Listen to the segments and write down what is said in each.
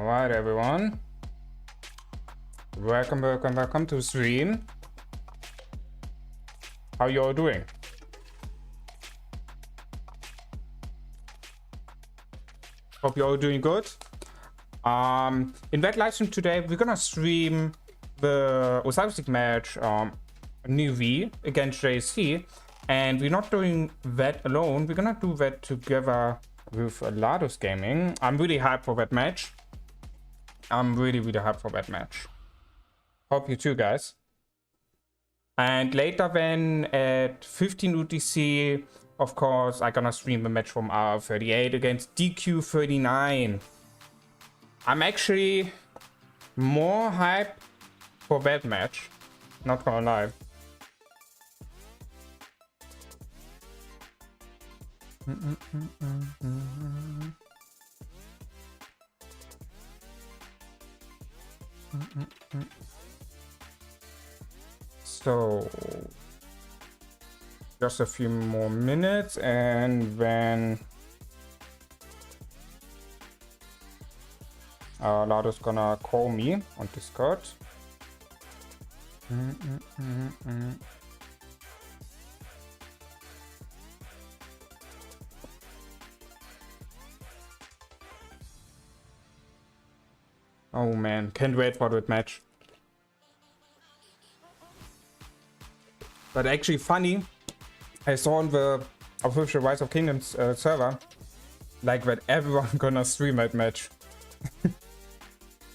Alright everyone, welcome to the stream. How you all doing? Hope you're all doing good. In that live stream today we're gonna stream the OSIRIS match NnaV against JST, and we're not doing that alone, we're gonna do that together with Ladus Gaming. I'm really hyped for that match. I'm really hyped for that match. Hope you too, guys. And later then at 15 UTC, of course, I'm gonna stream a match from R38 against DQ39. I'm actually more hyped for that match, not gonna lie. So just a few more minutes and then Lado's gonna call me on Discord. Oh man, can't wait for that match. But actually funny, I saw on the official Rise of Kingdoms server, like that everyone gonna stream that match.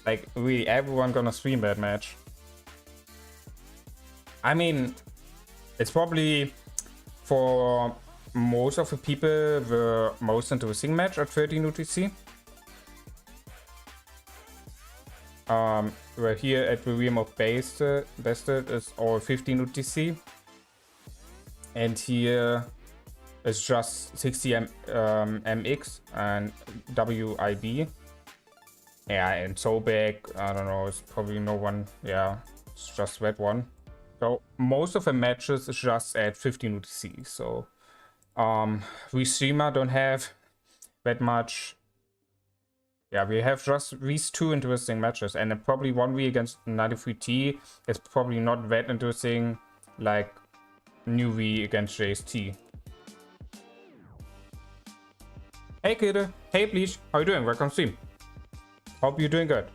Like really everyone gonna stream that match. I mean, it's probably for most of the people the most interesting match at 13 UTC. Right here at the realm of BeasT is all 15 UTC. And here is just 60 MX and WIB. Yeah, and so big, I don't know, it's probably no one. Yeah, it's just that one. So most of the matches is just at 15 UTC. So we streamer don't have that much. Yeah, we have just these two interesting matches, and then probably 1v against 93T is probably not that interesting like NnaV against JST. Hey Kiddo, hey Bleach, how you doing? Welcome to stream. Hope you're doing good.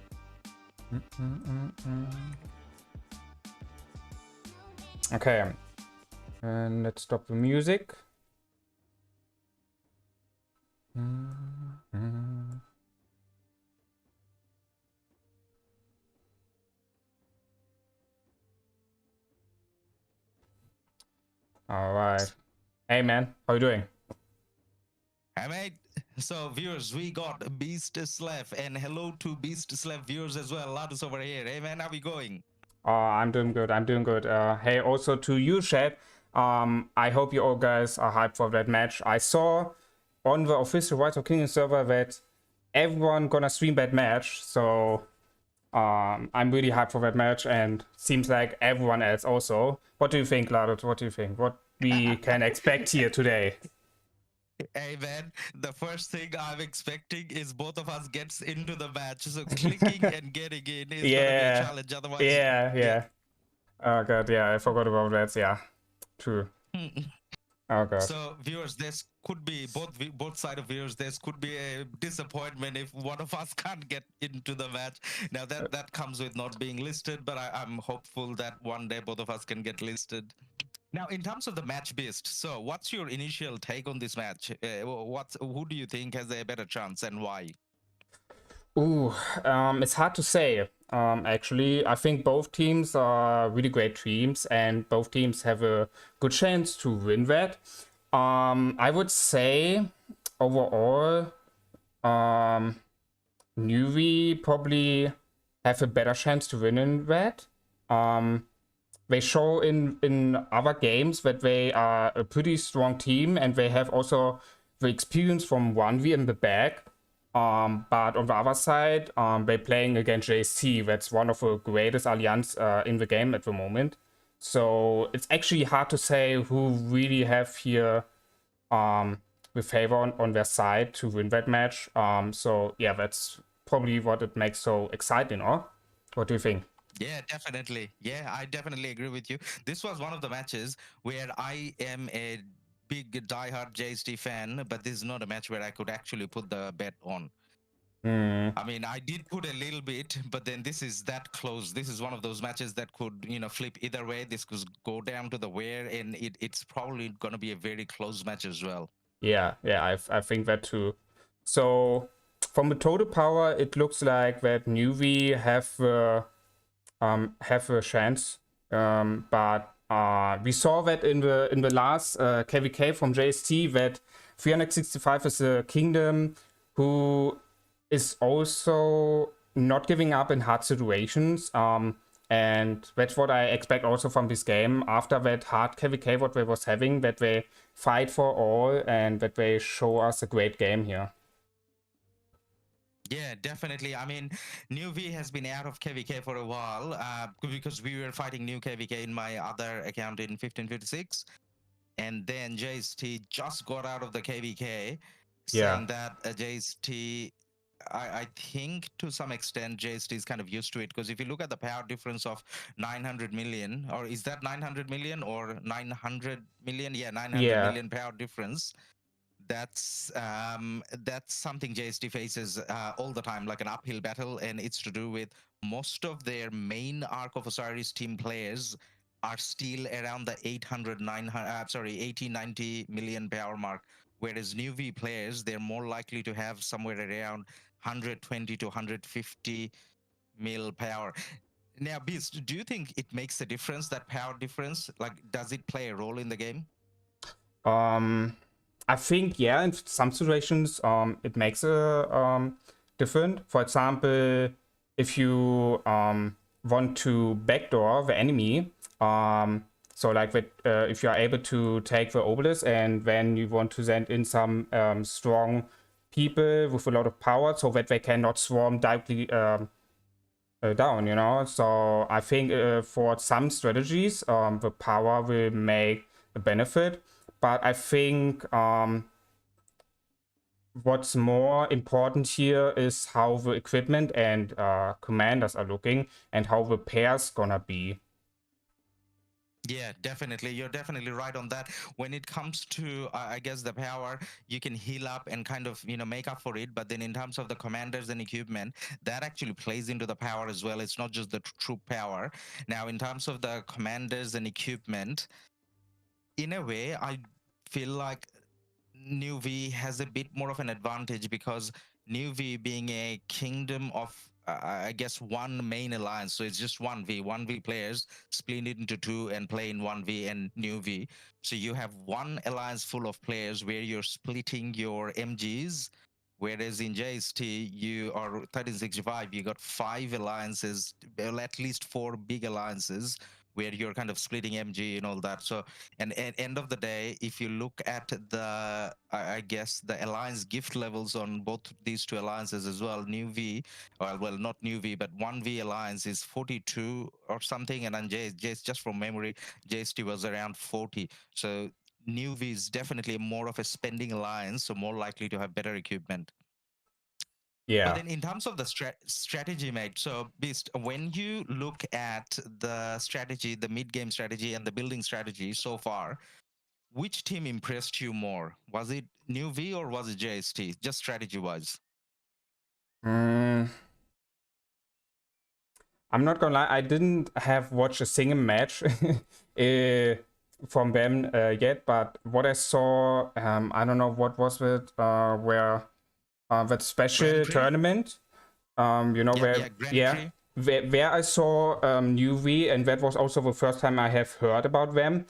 Okay, and let's stop the music. All right. Hey man, how you doing? Hey mate. So viewers, we got BeasT Slef, and hello to BeasT Slef viewers as well. Ladus over here. Hey man, how we going? I'm doing good. I'm doing good. Hey, also to you, chat. I hope you all guys are hyped for that match. I saw on the official Rise of Kingdoms server that everyone gonna stream that match. So I'm really hyped for that match, and seems like everyone else also. What do you think, Ladut? What do you think? What we can expect here today? Hey man, the first thing I'm expecting is both of us gets into the match. So clicking and getting in is gonna be a challenge. Otherwise, yeah. Oh god, yeah, I forgot about that. Yeah, true. Oh god. So viewers, this could be both side of viewers. This could be a disappointment if one of us can't get into the match. Now that comes with not being listed, but I'm hopeful that one day both of us can get listed. Now, in terms of the match BeasT, so what's your initial take on this match? Who do you think has a better chance and why? Ooh, it's hard to say. Actually, I think both teams are really great teams, and both teams have a good chance to win that. I would say overall, NnaV probably have a better chance to win in that. They show in other games that they are a pretty strong team, and they have also the experience from 1v in the back. But on the other side, they're playing against JST. That's one of the greatest alliance in the game at the moment. So it's actually hard to say who really have here the favor on their side to win that match. So yeah, that's probably what it makes so exciting, or what do you think? Yeah, definitely. Yeah, I definitely agree with you. This was one of the matches where I am a big diehard JST fan, but this is not a match where I could actually put the bet on. I mean, I did put a little bit, but then this is that close. This is one of those matches that could, flip either way. This could go down to the wire, and it's probably going to be a very close match as well. Yeah, I think that too. So from the total power, it looks like that NnaV have a chance, but we saw that in the last KVK from JST that 365 is a kingdom who is also not giving up in hard situations. And that's what I expect also from this game. After that hard KVK what they was having, that they fight for all and that they show us a great game here. Yeah, definitely. I mean, NnaV has been out of KVK for a while because we were fighting new KVK in my other account in 1556. And then JST just got out of the KVK, saying that JST, I think to some extent, JST is kind of used to it. Because if you look at the power difference of 900 million, or is that 900 million or 900 million? Yeah, 900 million power difference. That's something JST faces all the time, like an uphill battle, and it's to do with most of their main Ark of Osiris team players are still around the 80, 90 million power mark, whereas NnaV players, they're more likely to have somewhere around 120 to 150 mil power. Now, BeasT, do you think it makes a difference, that power difference? Like, does it play a role in the game? I think, yeah, in some situations, it makes a different. For example, if you want to backdoor the enemy, so like that, if you are able to take the obelisk and then you want to send in some strong people with a lot of power so that they cannot swarm directly down, you know. So I think for some strategies, the power will make a benefit. But I think what's more important here is how the equipment and commanders are looking and how the pairs gonna be. Yeah, definitely. You're definitely right on that. When it comes to, I guess, the power, you can heal up and kind of, make up for it. But then in terms of the commanders and equipment, that actually plays into the power as well. It's not just the troop power. Now, in terms of the commanders and equipment, in a way, I feel like NnaV has a bit more of an advantage because NnaV being a kingdom of, I guess, one main alliance. So it's just 1v players split into two and play in 1v and NnaV. So you have one alliance full of players where you're splitting your MGs. Whereas in JST, you are 1365, you got 5 alliances, well, at least 4 big alliances where you're kind of splitting MG and all that. So, and at end of the day, if you look at the, I guess, the alliance gift levels on both these two alliances as well, NnaV, well, not NnaV, but 1v alliance is 42 or something, and then just from memory, JST was around 40. So NnaV is definitely more of a spending alliance, so more likely to have better equipment. Yeah. But then in terms of the strategy, mate, so BeasT, when you look at the strategy, the mid-game strategy and the building strategy so far, which team impressed you more? Was it NnaV or was it JST, just strategy-wise? I'm not gonna lie, I didn't have watched a single match from them yet, but what I saw, I don't know what was it, where that special tournament, where I saw NnaV, and that was also the first time I have heard about them.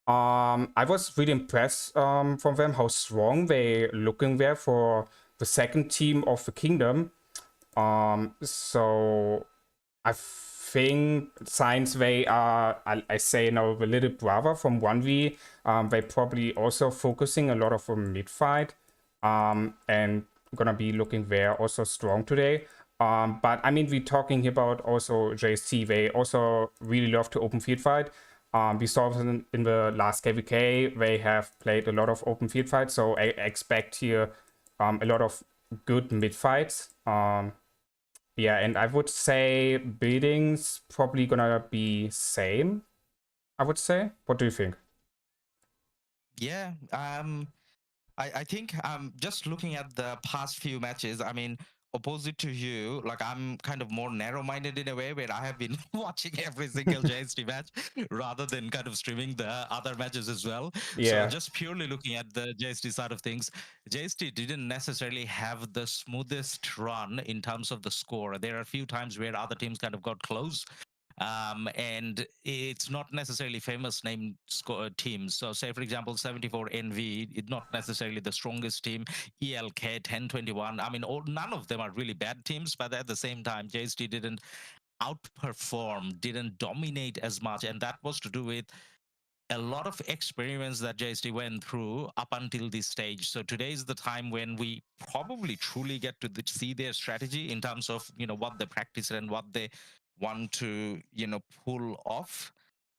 I was really impressed from them, how strong they looking there for the second team of the kingdom. So I think since they are, I say now, the little brother from 1v, they probably also focusing a lot of mid fight, and gonna be looking there also strong today. But I mean, we're talking about also JST. They also really love to open field fight. We saw in the last KVK, they have played a lot of open field fights, so I expect here a lot of good mid fights. Yeah, and I would say buildings probably gonna be same, I would say. What do you think? Yeah, I think just looking at the past few matches, I mean, opposite to you, like I'm kind of more narrow-minded in a way where I have been watching every single JST match rather than kind of streaming the other matches as well. So Yeah. just purely looking at the JST side of things, JST didn't necessarily have the smoothest run in terms of the score. There are a few times where other teams kind of got close, and it's not necessarily famous name teams. So, say for example, 74 NV, it's not necessarily the strongest team. ELK 1021. I mean, none of them are really bad teams, but at the same time, JST didn't outperform, didn't dominate as much, and that was to do with a lot of experiments that JST went through up until this stage. So today is the time when we probably truly get to see their strategy in terms of what they practice and what they want to pull off.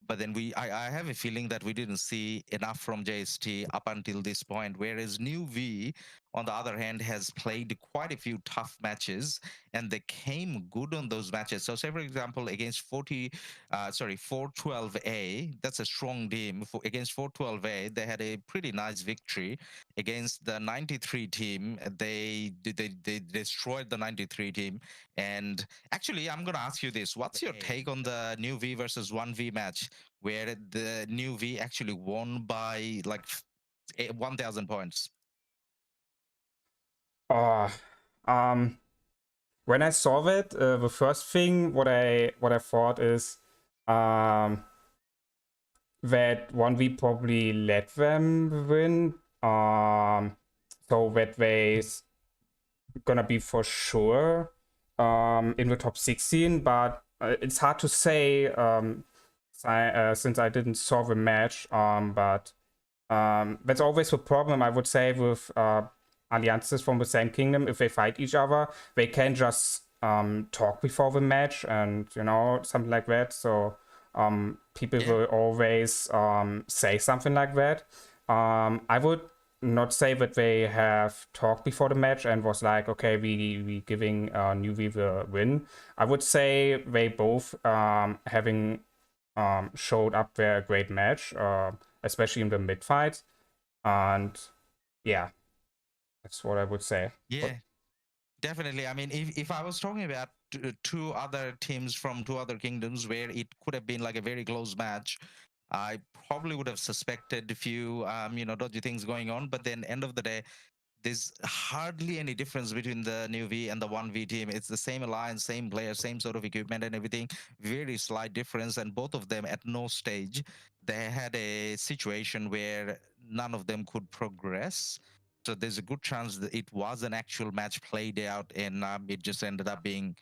But then I have a feeling that we didn't see enough from JST up until this point. Whereas NnaV, on the other hand, has played quite a few tough matches, and they came good on those matches. So, say for example, against 412A, that's a strong team. Against 412A, they had a pretty nice victory. Against the 93 team, they destroyed the 93 team. And actually, I'm gonna ask you this: what's your take on the NnaV versus 1v match, where the NnaV actually won by like 1,000 points? When I saw that, the first thing what I thought is that 1v probably let them win. So that they's gonna be for sure in the top 16, but it's hard to say since I didn't saw the match. But that's always the problem, I would say, with alliances from the same kingdom. If they fight each other, they can just talk before the match and something like that. So people will always say something like that. I would not say that they have talked before the match and was like, okay, we giving NnaV the win. I would say they both having showed up their great match, especially in the mid fight, and yeah, that's what I would say. Yeah. Definitely. I mean, if I was talking about two other teams from two other kingdoms where it could have been like a very close match, I probably would have suspected a few, dodgy things going on. But then, end of the day, there's hardly any difference between the NnaV and the 1v team. It's the same alliance, same player, same sort of equipment and everything. Very slight difference. And both of them at no stage, they had a situation where none of them could progress. So there's a good chance that it was an actual match played out, and it just ended up being,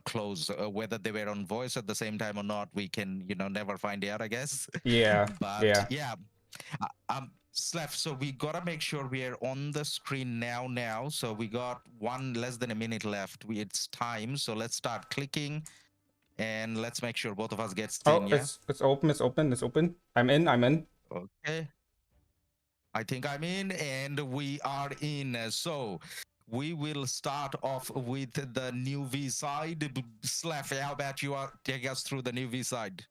close. Whether they were on voice at the same time or not, we can, never find out, I guess. Yeah. But yeah. Slef, so we gotta make sure we are on the screen now. So we got less than a minute left. It's time. So let's start clicking, and let's make sure both of us gets in. Yeah. It's open. I'm in. Okay. I think I'm in, and we are in. So we will start off with the NnaV side. Slef, how about you take us through the NnaV side?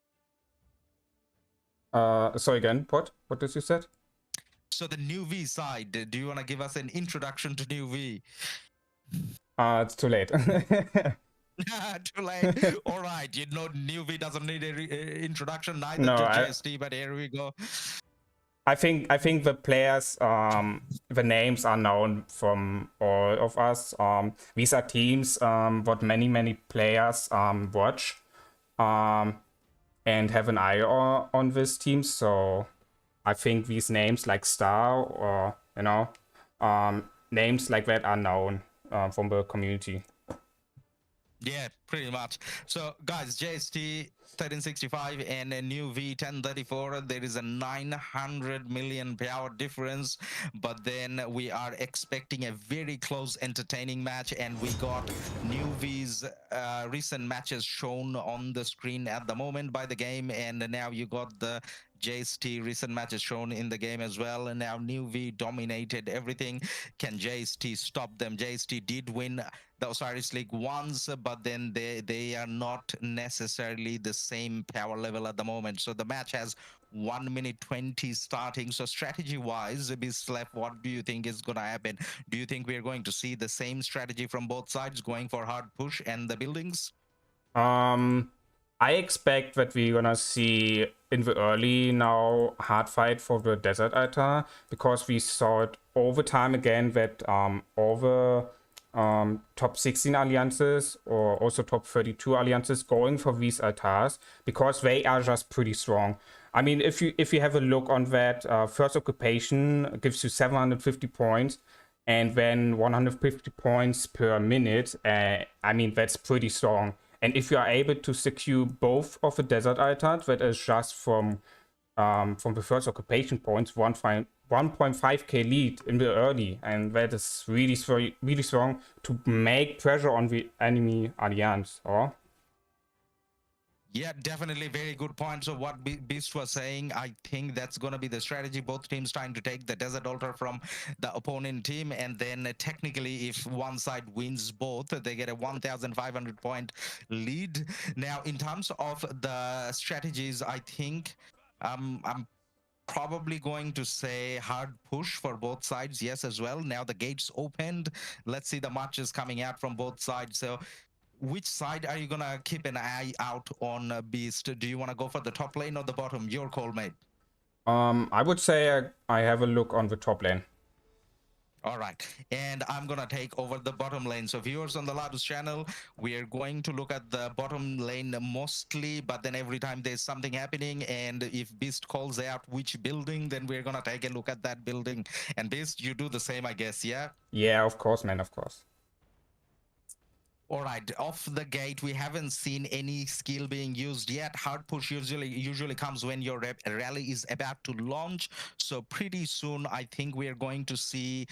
So again, what did you said? So the NnaV side, do you want to give us an introduction to NnaV? It's too late. Too late. All right, NnaV doesn't need an introduction, neither No, to JST, but here we go. I think the players, the names are known from all of us. These are teams what many players watch and have an eye on this team. So I think these names like Star or names like that are known from the community. Yeah, pretty much. So, guys, JST 1365 and a NnaV 1034, there is a 900 million power difference, but then we are expecting a very close, entertaining match, and we got NnaV's recent matches shown on the screen at the moment by the game, and now you got the JST recent matches shown in the game as well, and now NnaV dominated everything. Can JST stop them? JST did win the Osiris League once, but then they are not necessarily the same power level at the moment. So the match has 1 minute 20 starting. So strategy wise, Slef, what do you think is going to happen? Do you think we're going to see the same strategy from both sides, going for hard push and the buildings? I expect that we're gonna see in the early now hard fight for the desert altar, because we saw it over time again that all the top 16 alliances or also top 32 alliances going for these altars, because they are just pretty strong. I mean, if you have a look on that, first occupation gives you 750 points, and then 150 points per minute. I mean, that's pretty strong. And if you are able to secure both of the desert altars, that is just from the first occupation points, 1.5k lead in the early, and that is really strong to make pressure on the enemy alliance. Or yeah, definitely very good point. So what BeasT was saying, I think that's going to be the strategy. Both teams trying to take the desert altar from the opponent team, and then technically if one side wins both, they get a 1,500 point lead. Now in terms of the strategies, I think I'm probably going to say hard push for both sides, yes, as well. Now the gates opened, let's see the matches coming out from both sides. So which side are you gonna keep an eye out on, BeasT? Do you want to go for the top lane or the bottom? Your call, mate. I would say I have a look on the top lane. All right, and I'm gonna take over the bottom lane. So viewers on the Ladus channel, we are going to look at the bottom lane mostly, but then every time there's something happening, and if BeasT calls out which building, then we're gonna take a look at that building. And BeasT, you do the same, I guess, yeah? Yeah, of course, man, of course. All right, off the gate, we haven't seen any skill being used yet. Hard push usually comes when your rally is about to launch. So pretty soon, I think we're going to see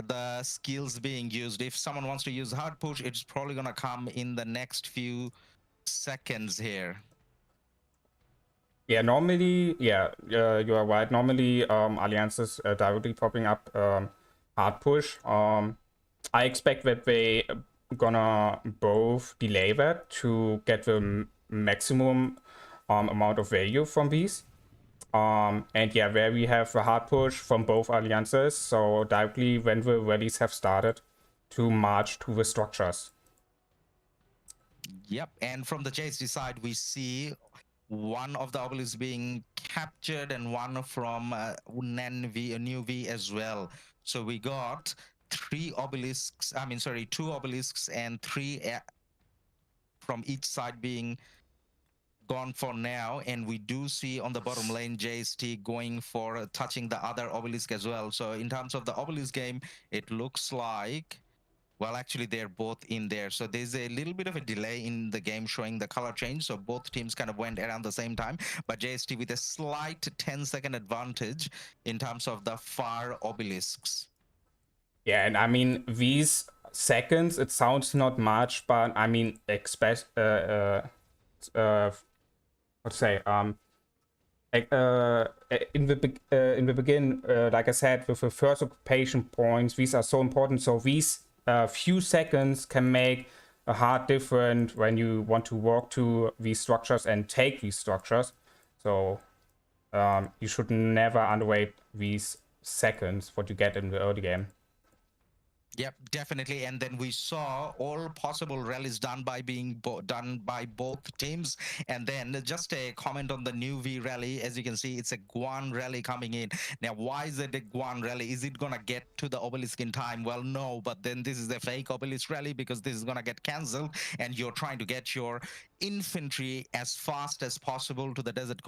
the skills being used. If someone wants to use hard push, it's probably going to come in the next few seconds here. Yeah, normally, yeah, you are right. Normally, alliances directly popping up hard push. I expect that they gonna both delay that to get the maximum amount of value from these. And yeah, where we have a hard push from both alliances, so directly when the rallies have started to march to the structures. Yep, and from the JST side, we see one of the obelisks being captured and one from NnaV as well. So we got two obelisks and three from each side being gone for now, and we do see on the bottom lane JST going for touching the other obelisk as well. So in terms of the obelisk game, it looks like, well, actually, they're both in there. So there's a little bit of a delay in the game showing the color change. So both teams kind of went around the same time. But JST with a slight 10-second advantage in terms of the far obelisks. Yeah, and I mean, these seconds, it sounds not much, but I mean, in the begin, like I said, with the first occupation points, these are so important. So these few seconds can make a hard difference when you want to walk to these structures and take these structures. So you should never underrate these seconds what you get in the early game. Yep, definitely. And then we saw all possible rallies done by both teams. And then just a comment on the NnaV rally. As you can see, it's a Guan rally coming in. Now, why is it a Guan rally? Is it going to get to the obelisk in time? Well, no, but then this is a fake obelisk rally because this is going to get cancelled, and you're trying to get your infantry as fast as possible to the desert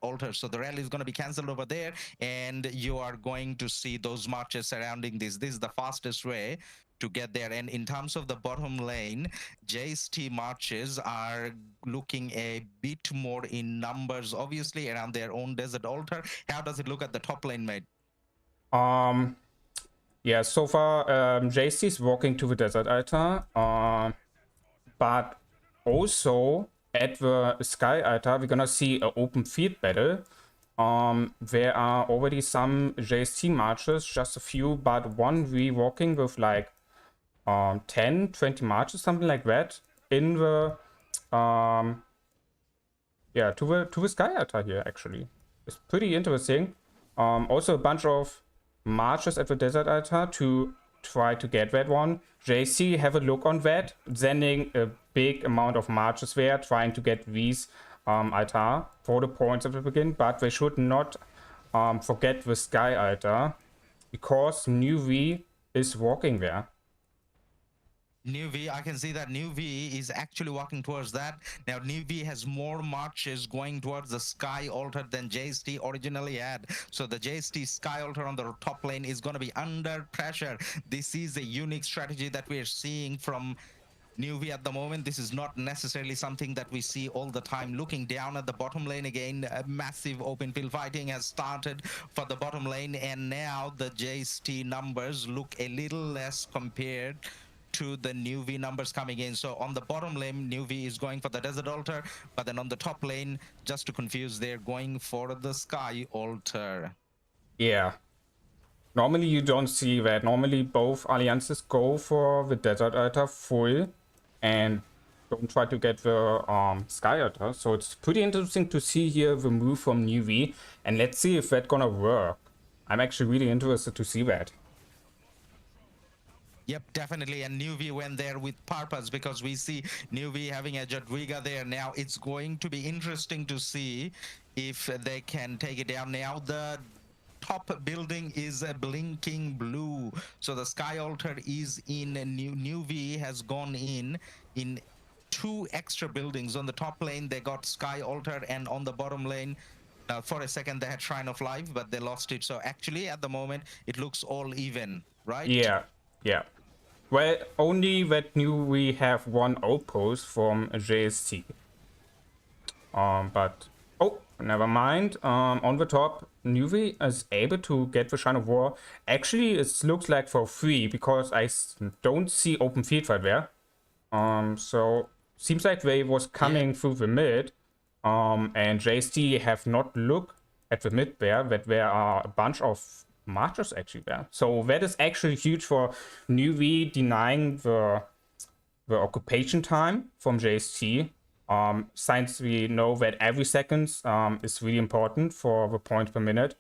altar. So the rally is going to be cancelled over there, and you are going to see those marches surrounding this. This is the fastest way to get there. And in terms of the bottom lane, JST marches are looking a bit more in numbers, obviously around their own desert altar. How does it look at the top lane, mate? Yeah, so far JST is walking to the desert altar, but also at the Sky Altar, we're gonna see an open field battle. There are already some JST marches, just a few, but one re-walking with like 10, 20 marches, something like that, in the yeah, to the Sky Altar here actually. It's pretty interesting. Also a bunch of marches at the Desert Altar to try to get that one. JC have a look on that, sending a big amount of marches there, trying to get these altar for the points at the beginning, but they should not forget the Sky Altar, because NnaV is walking there. NnaV, I can see that NnaV is actually walking towards that. Now, NnaV has more marches going towards the Sky Altar than JST originally had. So the JST Sky Altar on the top lane is going to be under pressure. This is a unique strategy that we're seeing from NnaV at the moment. This is not necessarily something that we see all the time. Looking down at the bottom lane again, a massive open field fighting has started for the bottom lane, and now the JST numbers look a little less compared to the NnaV numbers coming in. So on the bottom lane, NnaV is going for the Desert Altar, but then on the top lane, just to confuse, they're going for the Sky Altar. Yeah. Normally you don't see that. Normally both alliances go for the Desert Altar full and don't try to get the Sky Altar. So it's pretty interesting to see here the move from NnaV, and let's see if that's gonna work. I'm actually really interested to see that. Yep, definitely. And NnaV went there with purpose, because we see NnaV having a Jadwiga there. Now it's going to be interesting to see if they can take it down. Now the top building is a blinking blue, so the Sky Altar is in. NnaV has gone in 2 extra buildings. On the top lane they got Sky Altar, and on the bottom lane for a second they had Shrine of Life, but they lost it. So actually at the moment it looks all even, right? Yeah. Well, only that we have one outpost from JST. But oh, never mind. On the top, NnaV is able to get the Shrine of War. Actually, it looks like for free, because I don't see open field right there. So seems like they was coming through the mid. And JST have not looked at the mid there, that there are a bunch of marchers actually there. So that is actually huge for NnaV denying the occupation time from JST. Since we know that every second is really important for the points per minute,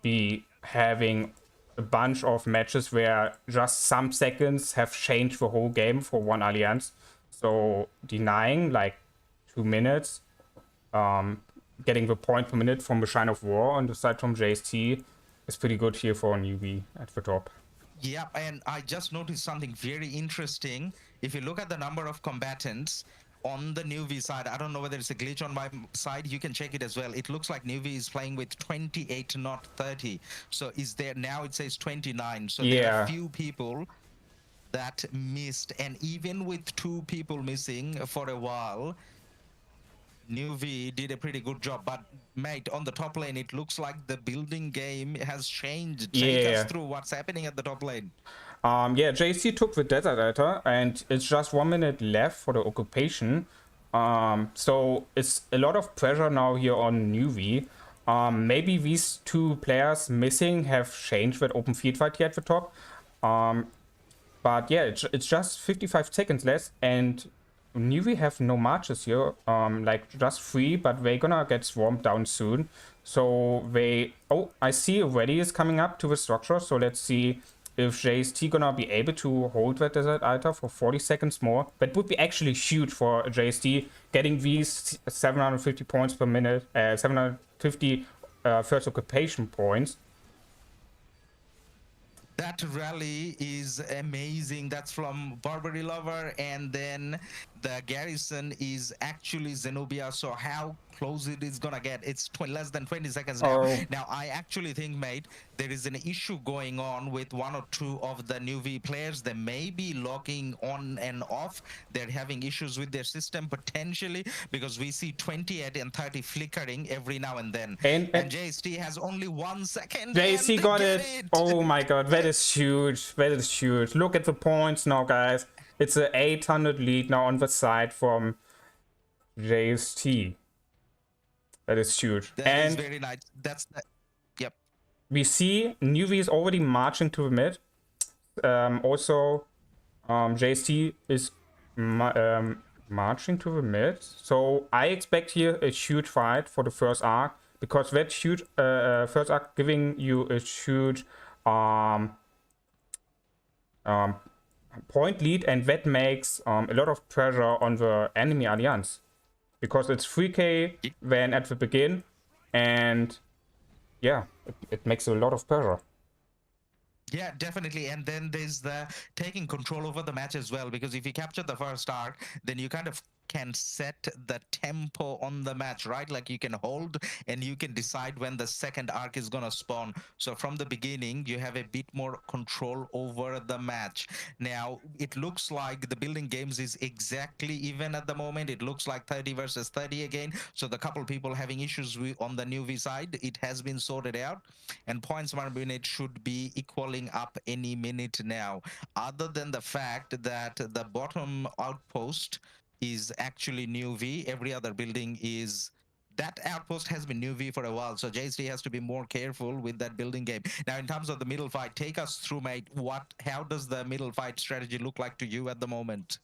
be having a bunch of matches where just some seconds have changed the whole game for one alliance. So denying like 2 minutes, getting the point per minute from the Shrine of War on the side from JST is pretty good here for NnaV at the top. Yeah, and I just noticed something very interesting. If you look at the number of combatants on the NnaV side, I don't know whether it's a glitch on my side, you can check it as well. It looks like NnaV is playing with 28, not 30. So is there now, it says 29. So there are a few people that missed, and even with 2 people missing for a while, NnaV did a pretty good job. But mate, on the top lane, it looks like the building game has changed. Take us through what's happening at the top lane. Yeah, JC took the Desert Altar, and it's just 1 minute left for the occupation. So it's a lot of pressure now here on NnaV. Maybe these 2 players missing have changed that open field fight here at the top. But yeah, it's just 55 seconds left, and NnaV have no marches here, like just 3, but they're gonna get swarmed down soon. So they, oh, I see already is coming up to the structure. So let's see if JST gonna be able to hold that Desert Altar for 40 seconds more. That would be actually huge for JST, getting these 750 points per minute, 750 first occupation points. That rally is amazing. That's from Barbary Lover, and then the garrison is actually Zenobia. So how close it is gonna get? It's less than 20 seconds now. Now I actually think, mate, there is an issue going on with 1 or 2 of the NnaV players. They may be logging on and off. They're having issues with their system potentially, because we see 28 and 30 flickering every now and then. And JST has only 1 second. JST got it. Oh my god, that is huge. That is huge. Look at the points now, guys. It's an 800 lead now on the side from JST. That is huge. That and is very nice. That's the, yep. we see NnaV is already marching to the mid. Also, JST is marching to the mid. So I expect here a huge fight for the first arc, because that huge first arc giving you a huge point lead, and that makes a lot of pressure on the enemy alliance, because it's 3k when at the begin, and yeah, it makes a lot of pressure. Yeah, definitely. And then there's the taking control over the match as well, because if you capture the first arc, then you kind of can set the tempo on the match, right? Like you can hold and you can decide when the second arc is going to spawn. So from the beginning, you have a bit more control over the match. Now, it looks like the building games is exactly even at the moment. It looks like 30 versus 30 again. So the couple people having issues on the NnaV side, it has been sorted out. And points per minute should be equaling up any minute now. Other than the fact that the bottom outpost is actually NnaV, every other building is, that outpost has been NnaV for a while, so JST has to be more careful with that building game. Now, in terms of the middle fight, take us through, mate. How does the middle fight strategy look like to you at the moment?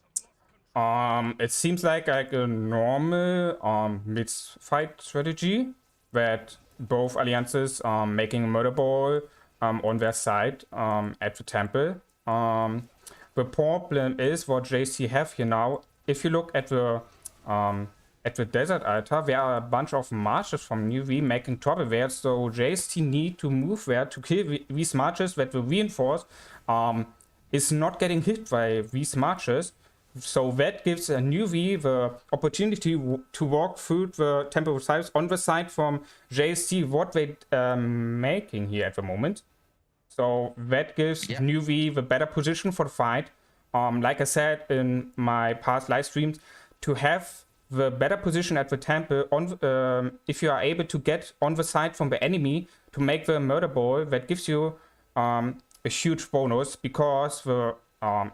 It seems like a normal mid fight strategy, that both alliances are making a murder ball on their side at the temple. The problem is what JST have here now. If you look at the desert altar, there are a bunch of marches from NnaV making trouble there, so JST need to move there to kill these marches that the reinforce is not getting hit by these marches. So that gives a NnaV the opportunity to walk through the Temple of Osiris on the side from JST, what they making here at the moment. So that gives NnaV the better position for the fight. Like I said in my past live streams, to have the better position at the temple, on if you are able to get on the side from the enemy to make the murder ball, that gives you a huge bonus, because the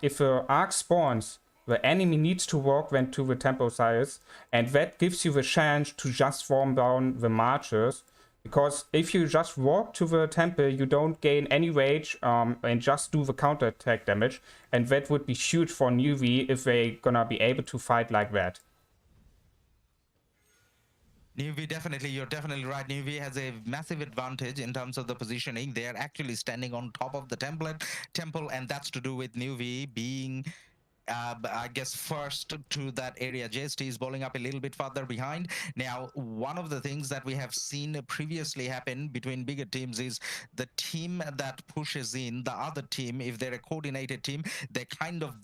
if the arc spawns, the enemy needs to walk then to the Temple of Osiris, and that gives you the chance to just form down the marches. Because if you just walk to the temple, you don't gain any rage and just do the counter attack damage, and that would be huge for NnaV if they gonna be able to fight like that. NnaV, definitely, you're definitely right. NnaV has a massive advantage in terms of the positioning. They are actually standing on top of the temple, and that's to do with NnaV being I guess first to that area. JST is bowling up a little bit further behind. Now, one of the things that we have seen previously happen between bigger teams is the team that pushes in the other team, if they're a coordinated team, they kind of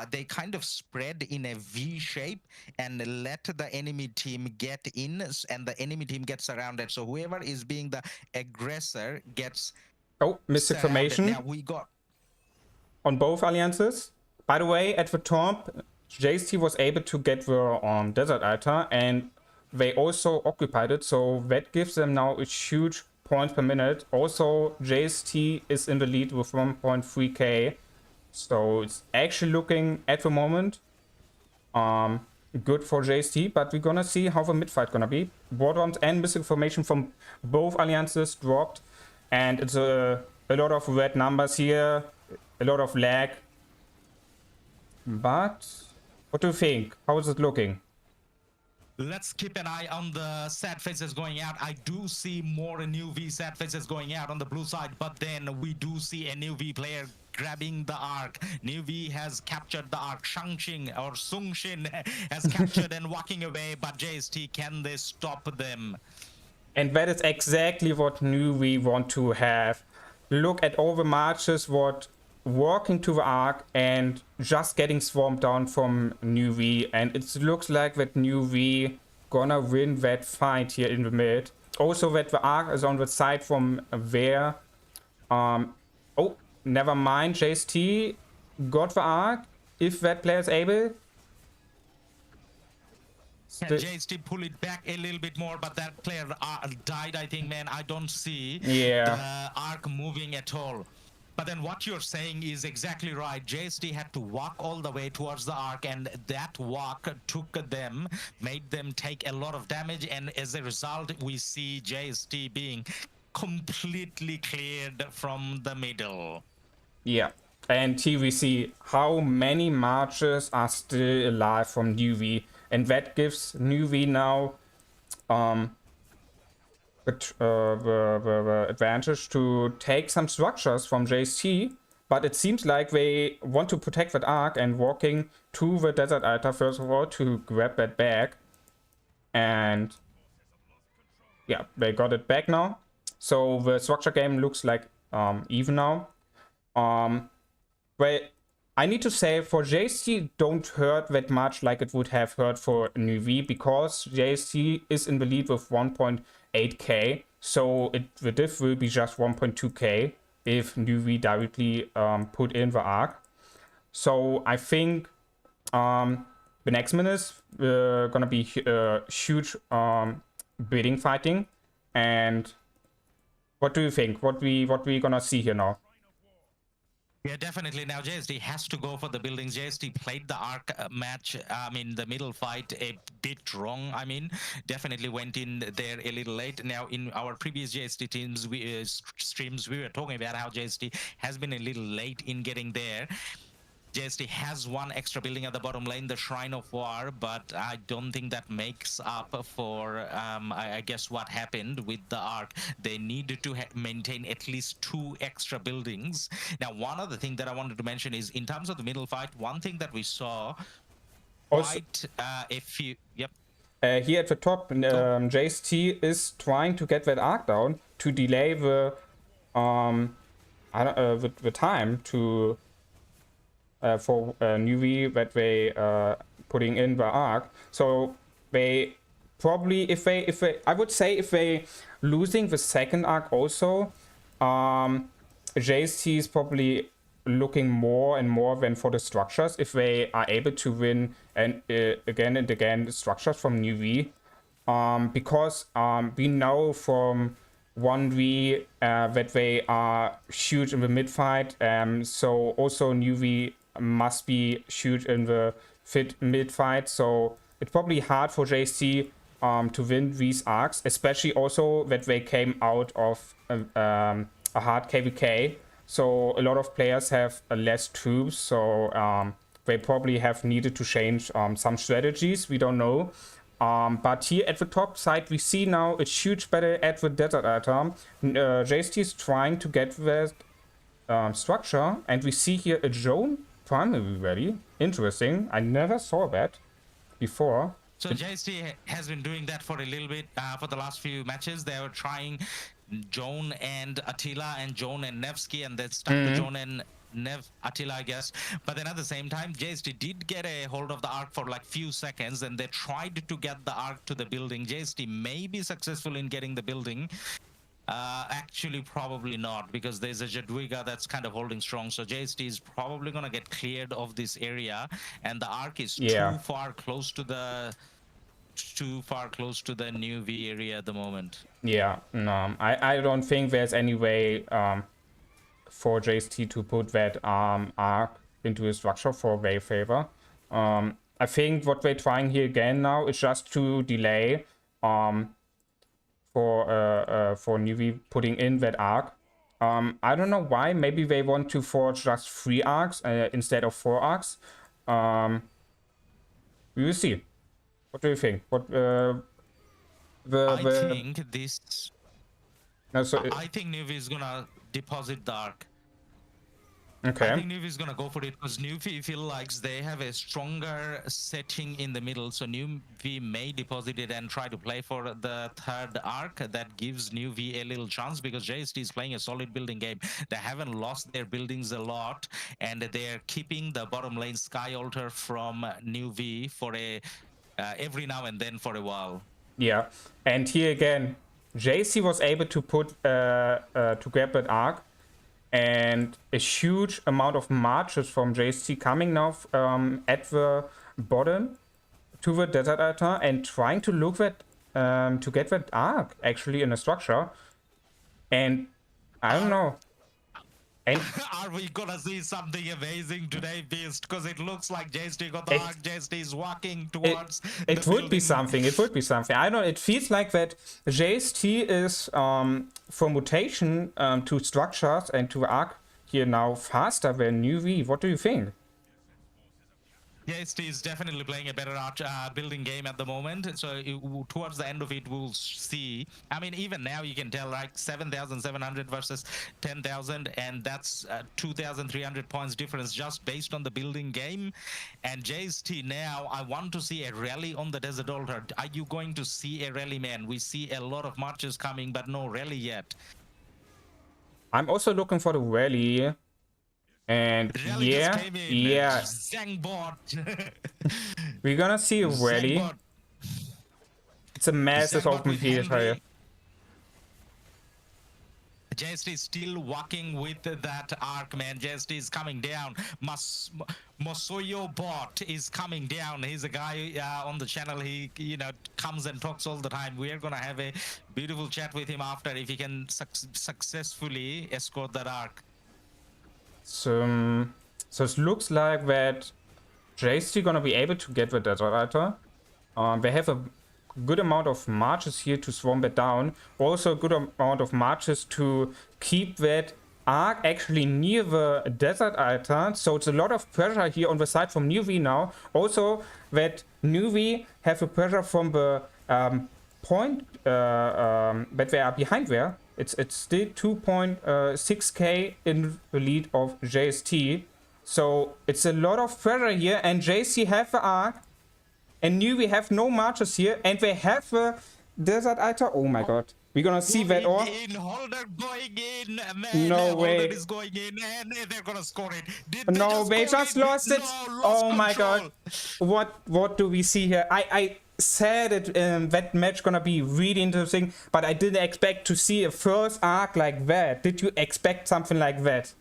they kind of spread in a V shape and let the enemy team get in, and the enemy team gets surrounded. So whoever is being the aggressor gets misinformation. Now we got on both alliances. By the way, at the top, JST was able to get the desert altar, and they also occupied it, so that gives them now a huge points per minute. Also, JST is in the lead with 1.3k, so it's actually looking at the moment good for JST, but we're gonna see how the mid fight gonna be. War drums and misinformation from both alliances dropped, and it's a lot of red numbers here, a lot of lag. But what do you think? How is it looking? Let's keep an eye on the sad faces going out. I do see more NnaV sad faces going out on the blue side, but then we do see a NnaV player grabbing the arc. NnaV has captured the arc. Shang-Xing or Sung-Shin has captured and walking away, but JST, can they stop them? And that is exactly what NnaV want to have. Look at all the marches, what walking to the arc and just getting swarmed down from NnaV, and it looks like that NnaV gonna win that fight here in the mid. Also that the arc is on the side from there. Oh, never mind, JST got the arc, if that player is able. Can JST pull it back a little bit more, but that player died, I think, man. I don't see the arc moving at all. But then what you're saying is exactly right. JST had to walk all the way towards the arc, and that walk took them, made them take a lot of damage, and as a result, we see JST being completely cleared from the middle. Yeah. And here we see how many marches are still alive from NnaV, and that gives NnaV now the advantage to take some structures from JST, but it seems like they want to protect that arc and walking to the desert altar first of all to grab that back. And yeah, they got it back now. So the structure game looks like even now. Well, I need to say for JST don't hurt that much like it would have hurt for NnaV, because JST is in the lead with 1.8k, so the diff will be just 1.2k if NnaV directly put in the arc. So I think the next minute is gonna be huge bidding fighting. And what do you think? What we gonna see here now? Yeah, definitely. Now JST has to go for the buildings. JST played the arc match, the middle fight a bit wrong. Definitely went in there a little late. Now, in our previous JST teams, streams, we were talking about how JST has been a little late in getting there. JST has one extra building at the bottom lane, the Shrine of War, but I don't think that makes up for, I guess, what happened with the Arc. They needed to maintain at least 2 extra buildings. Now, one other thing that I wanted to mention is, in terms of the middle fight, one thing that we saw quite a few... Yep. Here at the top, JST is trying to get that arc down to delay the time to for NnaV that they putting in the arc. So they probably, if they I would say if they losing the second arc also, JST is probably looking more and more than for the structures if they are able to win and again and again the structures from NnaV, because we know from 1v that they are huge in the mid fight, so also NnaV must be huge in the mid fight, so it's probably hard for JST to win these arcs, especially also that they came out of a hard KVK, so a lot of players have less troops, so they probably have needed to change some strategies, we don't know. But here at the top side, we see now a huge battle at the desert altar. JST is trying to get that structure, and we see here a drone primary ready. Interesting. I never saw that before. So JST has been doing that for a little bit for the last few matches. They were trying Joan and Attila and Joan and Nevsky, and then stuck to Joan and Attila, I guess. But then at the same time, JST did get a hold of the arc for like few seconds, and they tried to get the arc to the building. JST may be successful in getting the building. Actually, probably not, because there's a Jadwiga that's kind of holding strong. So JST is probably going to get cleared of this area, and the arc is too far close to the NnaV area at the moment. Yeah, no, I don't think there's any way for JST to put that arc into a structure for their favor. I think what they're trying here again now is just to delay for NnaV putting in that arc. I don't know why. Maybe they want to forge just 3 arcs instead of 4 arcs. We will see. What do you think? What I think this. I think NnaV is gonna deposit the arc. Okay. I think NnaV is gonna go for it because NnaV feel like they have a stronger setting in the middle, so NnaV may deposit it and try to play for the third arc. That gives NnaV a little chance because JST is playing a solid building game. They haven't lost their buildings a lot, and they're keeping the bottom lane Sky Altar from NnaV for every now and then for a while. Yeah, and here again, JC was able to put to grab that arc, and a huge amount of marches from JC coming now at the bottom to the desert altar and trying to look at to get that arc actually in a structure. And I don't know. And Are we gonna see something amazing today, BeasT? Because it looks like JST got the it, arc. JST is walking it, towards it the would be building. something. It would be something. I don't know. It feels like that JST is for mutation to structures and to arc here now faster than NnaV. What do you think? JST is definitely playing a better building game at the moment. So towards the end of it, we'll see. I mean, even now you can tell like 7,700 versus 10,000, and that's 2,300 points difference just based on the building game. And JST now, I want to see a rally on the Desert Altar. Are you going to see a rally, man? We see a lot of marches coming, but no rally yet. I'm also looking for the rally. And yeah, Zangbot. We're gonna see a rally. It's a massive open field here. JST is still walking with that arc, man. JST is coming down. Mosoyo Bot is coming down. He's a guy on the channel. He, comes and talks all the time. We are gonna have a beautiful chat with him after if he can successfully escort that arc. So it looks like that JST gonna be able to get the Desert. They have a good amount of marches here to swarm that down. Also a good amount of marches to keep that arc actually near the Desert Altar. So it's a lot of pressure here on the side from NnaV now. Also that NnaV have a pressure from the point that they are behind there. It's still 2.6k in the lead of JST. So it's a lot of pressure here, and JST have the arc, and NnaV have no marches here, and they have the Desert Altar. Oh my god. We're gonna see that all. Holder going in, man. No way. Holder is going in, and they're gonna score it. No, they just lost it. Oh my god. What do we see here? I said it, that match gonna be really interesting, but I didn't expect to see a first arc like that. Did you expect something like that?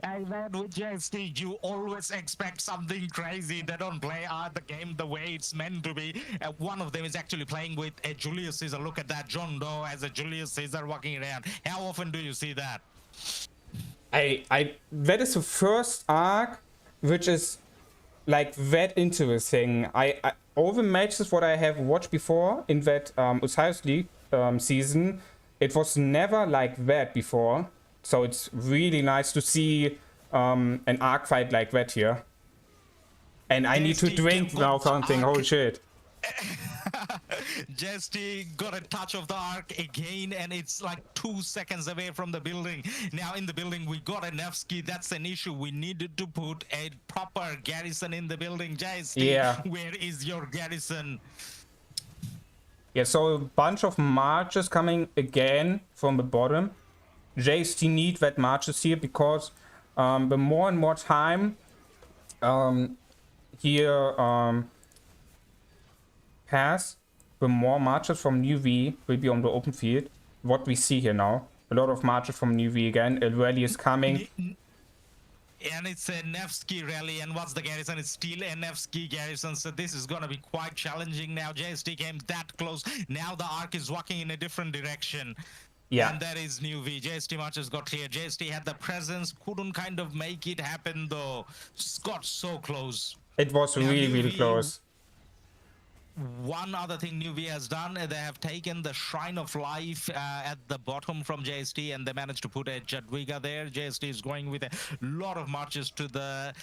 And then with JST, you always expect something crazy. They don't play the game the way it's meant to be. One of them is actually playing with a Julius Caesar. Look at that, John Doe as a Julius Caesar walking around. How often do you see that? That is the first arc which is like that interesting. All the matches what I have watched before in that OSIRIS League season, it was never like that before. So it's really nice to see an arc fight like that here. And I need to drink now something. Holy shit. JST got a touch of the arc again, and it's like 2 seconds away from the building. Now in the building we got a Nevsky. That's an issue. We needed to put a proper garrison in the building. JST, where is your garrison? Yeah, so a bunch of marches coming again from the bottom. JST need that marches here because the more and more time here pass, the more marches from NnaV will be on the open field. What we see here now, a lot of marches from NnaV again. A rally is coming. And it's a Nevsky rally, and what's the garrison? It's still a Nevsky garrison, so this is gonna be quite challenging now. JST came that close. Now the arc is walking in a different direction. Yeah. And that is NnaV. JST marches got clear. JST had the presence, couldn't kind of make it happen though. Got so close. It was really close. One other thing NnaV has done, they have taken the Shrine of Life at the bottom from JST, and they managed to put a Jadwiga there. JST is going with a lot of marches to the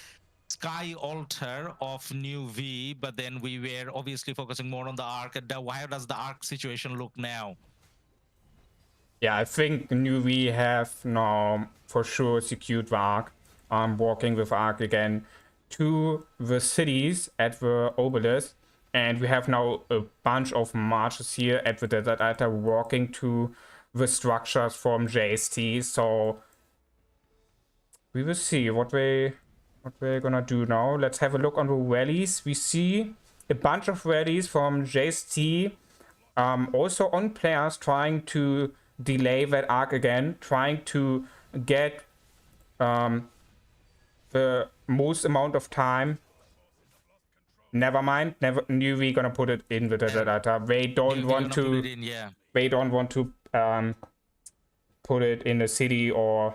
Sky Altar of NnaV, but then we were obviously focusing more on the Arc. How does the Arc situation look now? Yeah, I think NnaV have now for sure secured the Arc. I'm walking with Arc again to the cities at the obelisk. And we have now a bunch of marches here at the Desert Altar walking to the structures from JST. So we will see what we're gonna do now. Let's have a look on the rallies. We see a bunch of rallies from JST. Also on players trying to delay that arc again, trying to get the most amount of time. Never mind. NnaV gonna put it in the Desert Altar. They don't want to. They don't want to put it in the city or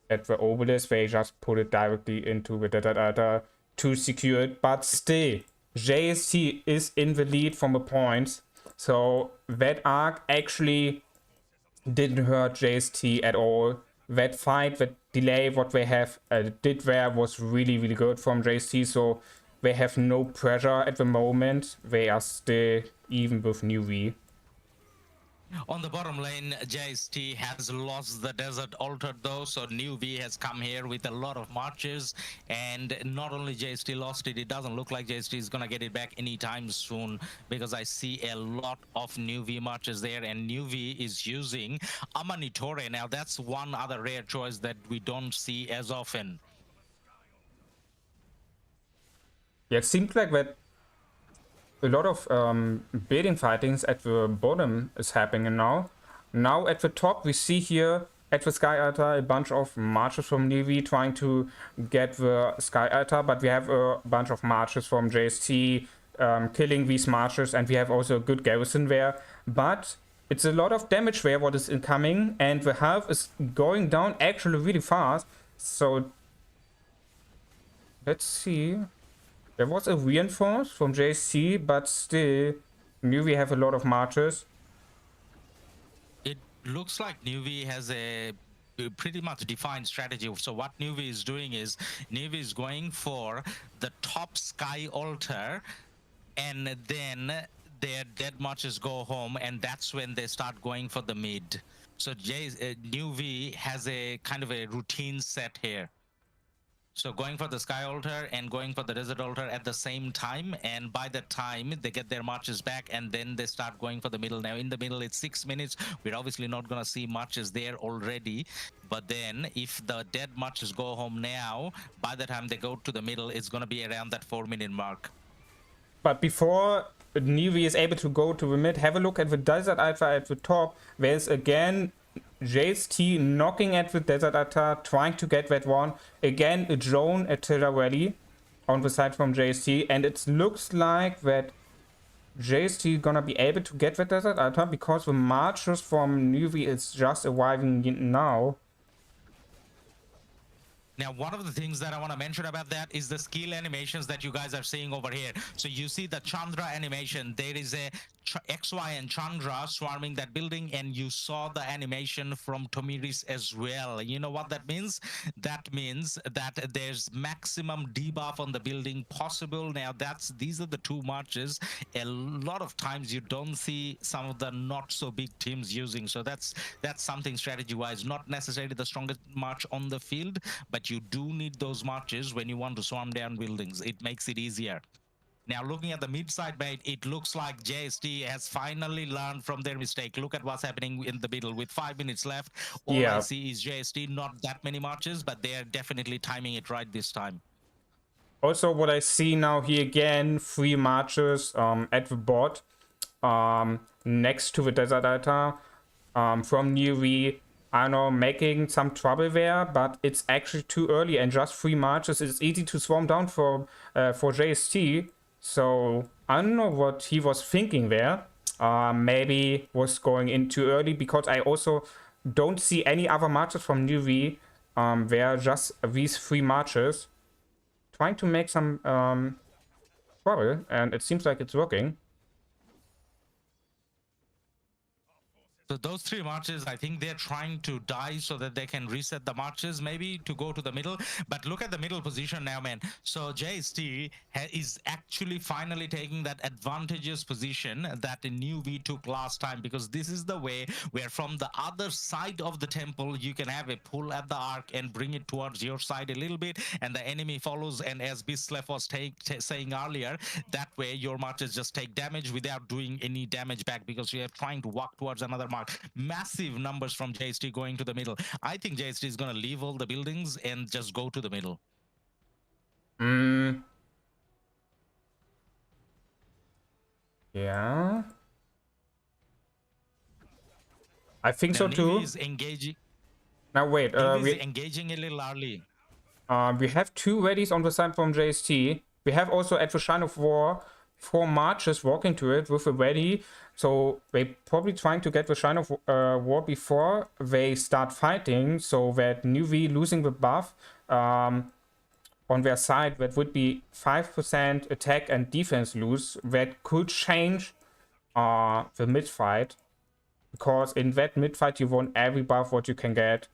at the obelisk, they just put it directly into the data to secure it. But still, JST is in the lead from the points. So that arc actually didn't hurt JST at all. That fight, that delay, what they have did there was really, really good from JST. So they have no pressure at the moment. They are still even with NnaV. On the bottom lane, JST has lost the Desert Altar though, so NnaV has come here with a lot of marches, and not only JST lost it, it doesn't look like JST is gonna get it back anytime soon, because I see a lot of NnaV marches there, and NnaV is using Amanitore. Now that's one other rare choice that we don't see as often. Yeah, it seems like that a lot of building fightings at the bottom is happening now. Now at the top we see here at the Sky Altar a bunch of marches from NnaV trying to get the Sky Altar, but we have a bunch of marches from JST killing these marches, and we have also a good garrison there. But it's a lot of damage there what is incoming, and the health is going down actually really fast. So let's see. There was a reinforce from JST, but still, NnaV have a lot of marches. It looks like NnaV has a pretty much defined strategy. So what NnaV is doing is, NnaV is going for the top Sky Altar, and then their dead marches go home, and that's when they start going for the mid. So NnaV has a kind of a routine set here. So going for the Sky Altar and going for the Desert Altar at the same time, and by the time they get their marches back, and then they start going for the middle. Now in the middle it's 6 minutes, we're obviously not going to see marches there already, but then if the dead marches go home now, by the time they go to the middle, it's going to be around that 4-minute mark. But before NnaV is able to go to the mid, have a look at the Desert Altar at the top. There's again JST knocking at the Desert Altar, trying to get that one. Again, a drone artillery on the side from JST, and it looks like that JST gonna be able to get the Desert Altar because the marches from NnaV is just arriving now. Now, one of the things that I want to mention about that is the skill animations that you guys are seeing over here. So you see the Chandra animation. There is a XY and Chandra swarming that building, and you saw the animation from Tomiris as well. You know what that means? That means that there's maximum debuff on the building possible. Now, these are the two marches a lot of times you don't see some of the not so big teams using. So that's something strategy-wise, not necessarily the strongest march on the field, but you do need those marches when you want to swarm down buildings. It makes it easier. Now, looking at the mid-side mate, it looks like JST has finally learned from their mistake. Look at what's happening in the middle. With 5 minutes left, all I see is JST, not that many marches, but they're definitely timing it right this time. Also, what I see now here again, 3 marches at the bot next to the Desert Altar from NnaV. I know, making some trouble there, but it's actually too early, and just 3 marches is easy to swarm down for JST. So I don't know what he was thinking there. Maybe was going in too early, because I also don't see any other marches from NnaV. There are just these 3 marches trying to make some trouble, and it seems like it's working. So those 3 marches, I think they're trying to die so that they can reset the marches, maybe to go to the middle. But look at the middle position now, man. So JST is actually finally taking that advantageous position that NnaV took last time, because this is the way where from the other side of the temple, you can have a pull at the arc and bring it towards your side a little bit, and the enemy follows. And as Slef was saying earlier, that way your marches just take damage without doing any damage back, because you're trying to walk towards another mark. Massive numbers from JST going to the middle. I think JST is going to leave all the buildings and just go to the middle. Yeah, I think so too. Is engaging. Now wait, we're engaging a little early. We have 2 readies on the side from JST. We have also at the Shrine of War 4 marches walking to it with a ready. So they probably trying to get the Shine of War before they start fighting, so that NnaV losing the buff on their side, that would be 5% attack and defense lose. That could change the mid fight, because in that mid fight you want every buff what you can get.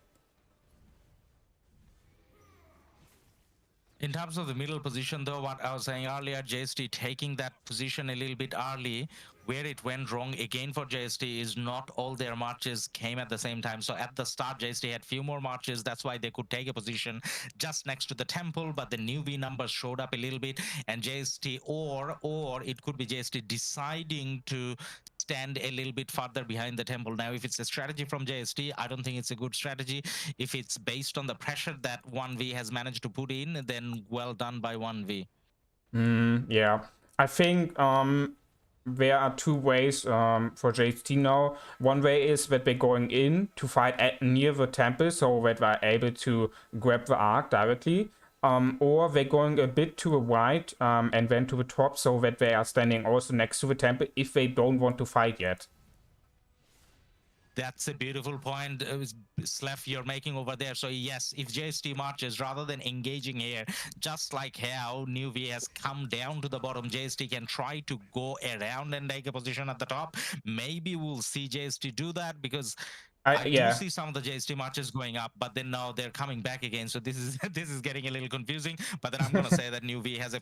In terms of the middle position, though, what I was saying earlier, JST taking that position a little bit early, where it went wrong again for JST is not all their marches came at the same time. So at the start, JST had few more marches. That's why they could take a position just next to the temple, but the NnaV numbers showed up a little bit, and JST, or it could be JST deciding to stand a little bit further behind the temple. Now, if it's a strategy from JST, I don't think it's a good strategy. If it's based on the pressure that 1v has managed to put in, then well done by 1v. Yeah, I think there are 2 ways for JST now. One way is that they're going in to fight near the temple, so that they're able to grab the arc directly. Or they're going a bit to the right and then to the top, so that they are standing also next to the temple if they don't want to fight yet. That's a beautiful point, Slef, you're making over there. So yes, if JST marches, rather than engaging here, just like how NnaV has come down to the bottom, JST can try to go around and take a position at the top. Maybe we'll see JST do that, because I do see some of the JST marches going up, but then now they're coming back again. So this is this is getting a little confusing. But then I'm gonna say that NnaV has a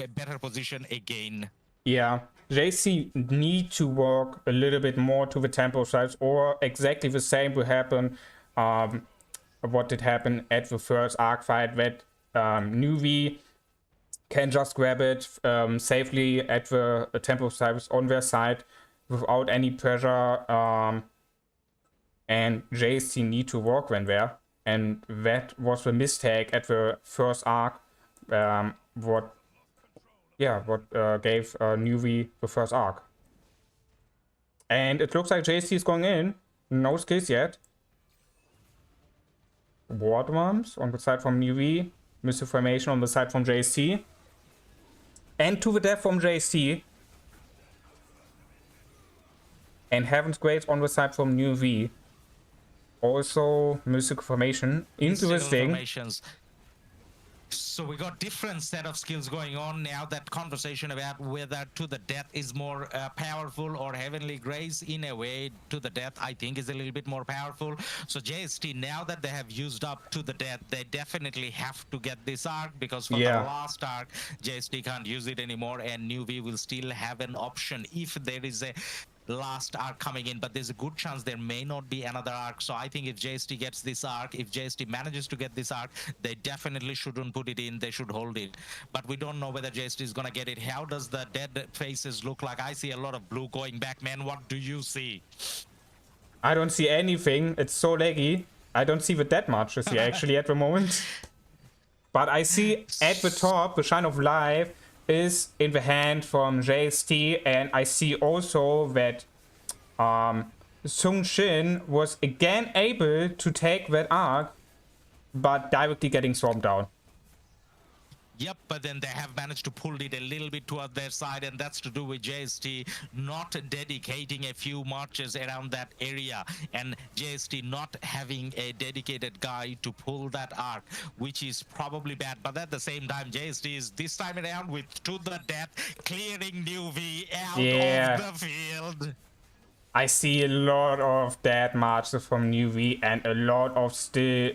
better position again. Yeah, JC need to walk a little bit more to the temple sides, or exactly the same will happen. What did happen at the first arc fight, that NnaV can just grab it safely at the temple sides on their side without any pressure. And JC need to walk when there, and that was the mistake at the first arc. What gave NnaV the first arc. And it looks like JST is going in. No skills yet. Ward Worms on the side from NnaV. Misinformation on the side from JST. And to the death from JST. And Heaven's Grace on the side from NnaV. Also misinformation into this thing. So we got different set of skills going on now. That conversation about whether to the death is more powerful or Heavenly Grace, in a way, to the death I think is a little bit more powerful. So JST, now that they have used up to the death, they definitely have to get this arc, because for the last arc JST can't use it anymore, and NnaV will still have an option if there is a last arc coming in, but there's a good chance there may not be another arc. So I think if JST gets this arc, if JST manages to get this arc, they definitely shouldn't put it in, they should hold it. But we don't know whether JST is gonna get it. How does the dead faces look like? I see a lot of blue going back, man. What do you see? I don't see anything. It's so laggy. I don't see the dead marches here actually at the moment. But I see at the top the Shine of Life is in the hand from JST, and I see also that Sung Shin was again able to take that arc, but directly getting stormed down. Yep, but then they have managed to pull it a little bit toward their side, and that's to do with JST not dedicating a few marches around that area, and JST not having a dedicated guy to pull that arc, which is probably bad. But at the same time, JST is this time around with to the death, clearing NnaV out of the field. I see a lot of dead marches from NnaV and a lot of still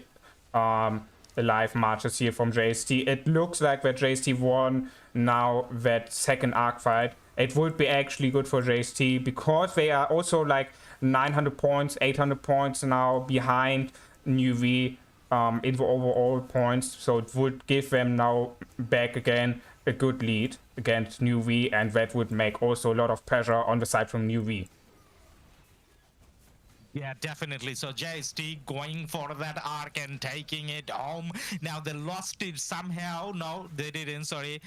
alive marches here from JST. It looks like that JST won now that second arc fight. It would be actually good for JST, because they are also like 900 points, 800 points now behind NnaV in the overall points. So it would give them now back again a good lead against NnaV, and that would make also a lot of pressure on the side from NnaV. Yeah, definitely. So JST going for that arc and taking it home. Now they lost it somehow. No, they didn't. Sorry.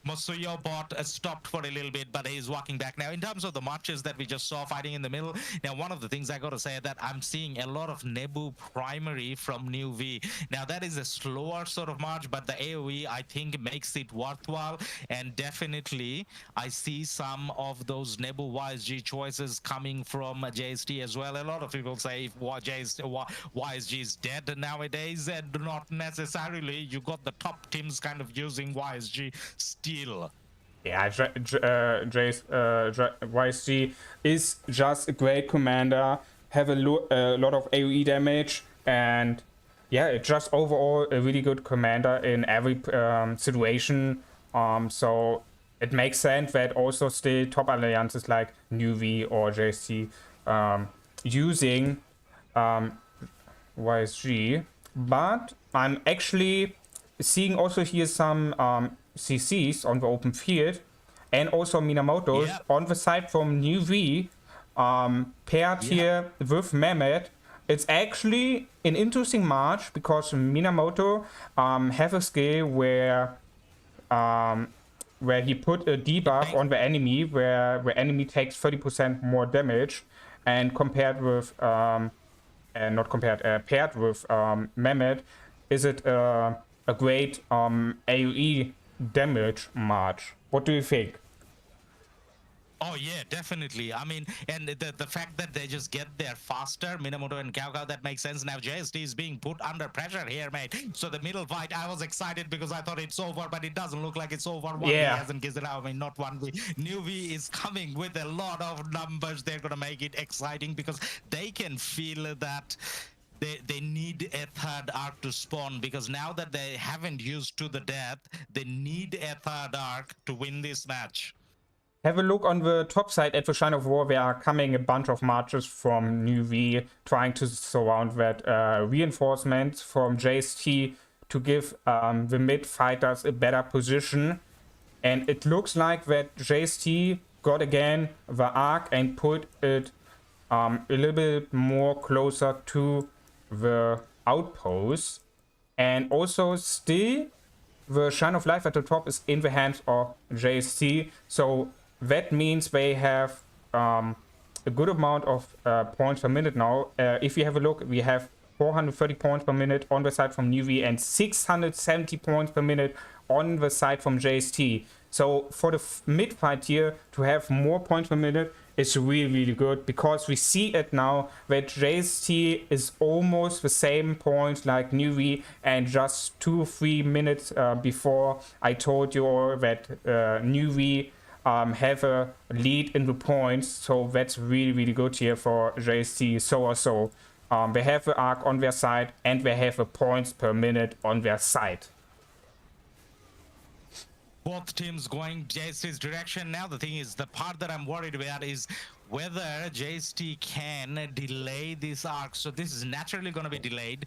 Masuyo bot stopped for a little bit, but he's walking back now. In terms of the marches that we just saw fighting in the middle, now one of the things I gotta say that I'm seeing a lot of Nebu primary from NnaV. Now that is a slower sort of march, but the AoE I think makes it worthwhile, and definitely I see some of those Nebu YSG choices coming from JST as well. A lot of people say if YSG is dead nowadays, and not necessarily. You got the top teams kind of using YSG still. Yeah, YSG is just a great commander, have a lot of AoE damage, and yeah, it's just overall a really good commander in every situation. So it makes sense that also still top alliances like NnaV or JST using YSG. But I'm actually seeing also here some CCs on the open field, and also Minamoto's on the side from NnaV, paired here with Mehmet. It's actually an interesting match because Minamoto have a skill where he put a debuff on the enemy, where enemy takes 30% more damage, and paired with Mehmet, is it a great AoE damage match? What do you think? Oh yeah, definitely. I mean, and the fact that they just get there faster, Minamoto and Cao, that makes sense. Now JST is being put under pressure here, mate. So the middle fight, I was excited because I thought it's over, but it doesn't look like it's over. 1v hasn't given out. I mean, not 1v. NnaV is coming with a lot of numbers. They're gonna make it exciting because they can feel that they need a third arc to spawn, because now that they haven't used to the death, they need a third arc to win this match. Have a look on the top side at the Shrine of War. There are coming a bunch of marches from NnaV trying to surround that reinforcements from JST to give the mid fighters a better position. And it looks like that JST got again the arc and put it a little bit more closer to the outpost. And also still the Shine of Life at the top is in the hands of JST. So that means they have a good amount of points per minute now. If you have a look, we have 430 points per minute on the side from NnaV and 670 points per minute on the side from JST. So for the mid fight here, to have more points per minute is really, really good, because we see it now that JST is almost the same points like NnaV, and just 2-3 minutes before I told you all that NnaV have a lead in the points. So that's really, really good here for JST. So they have the arc on their side, and they have the points per minute on their side. Both teams going JST's direction. Now the thing is, the part that I'm worried about is whether JST can delay this arc. So this is naturally going to be delayed.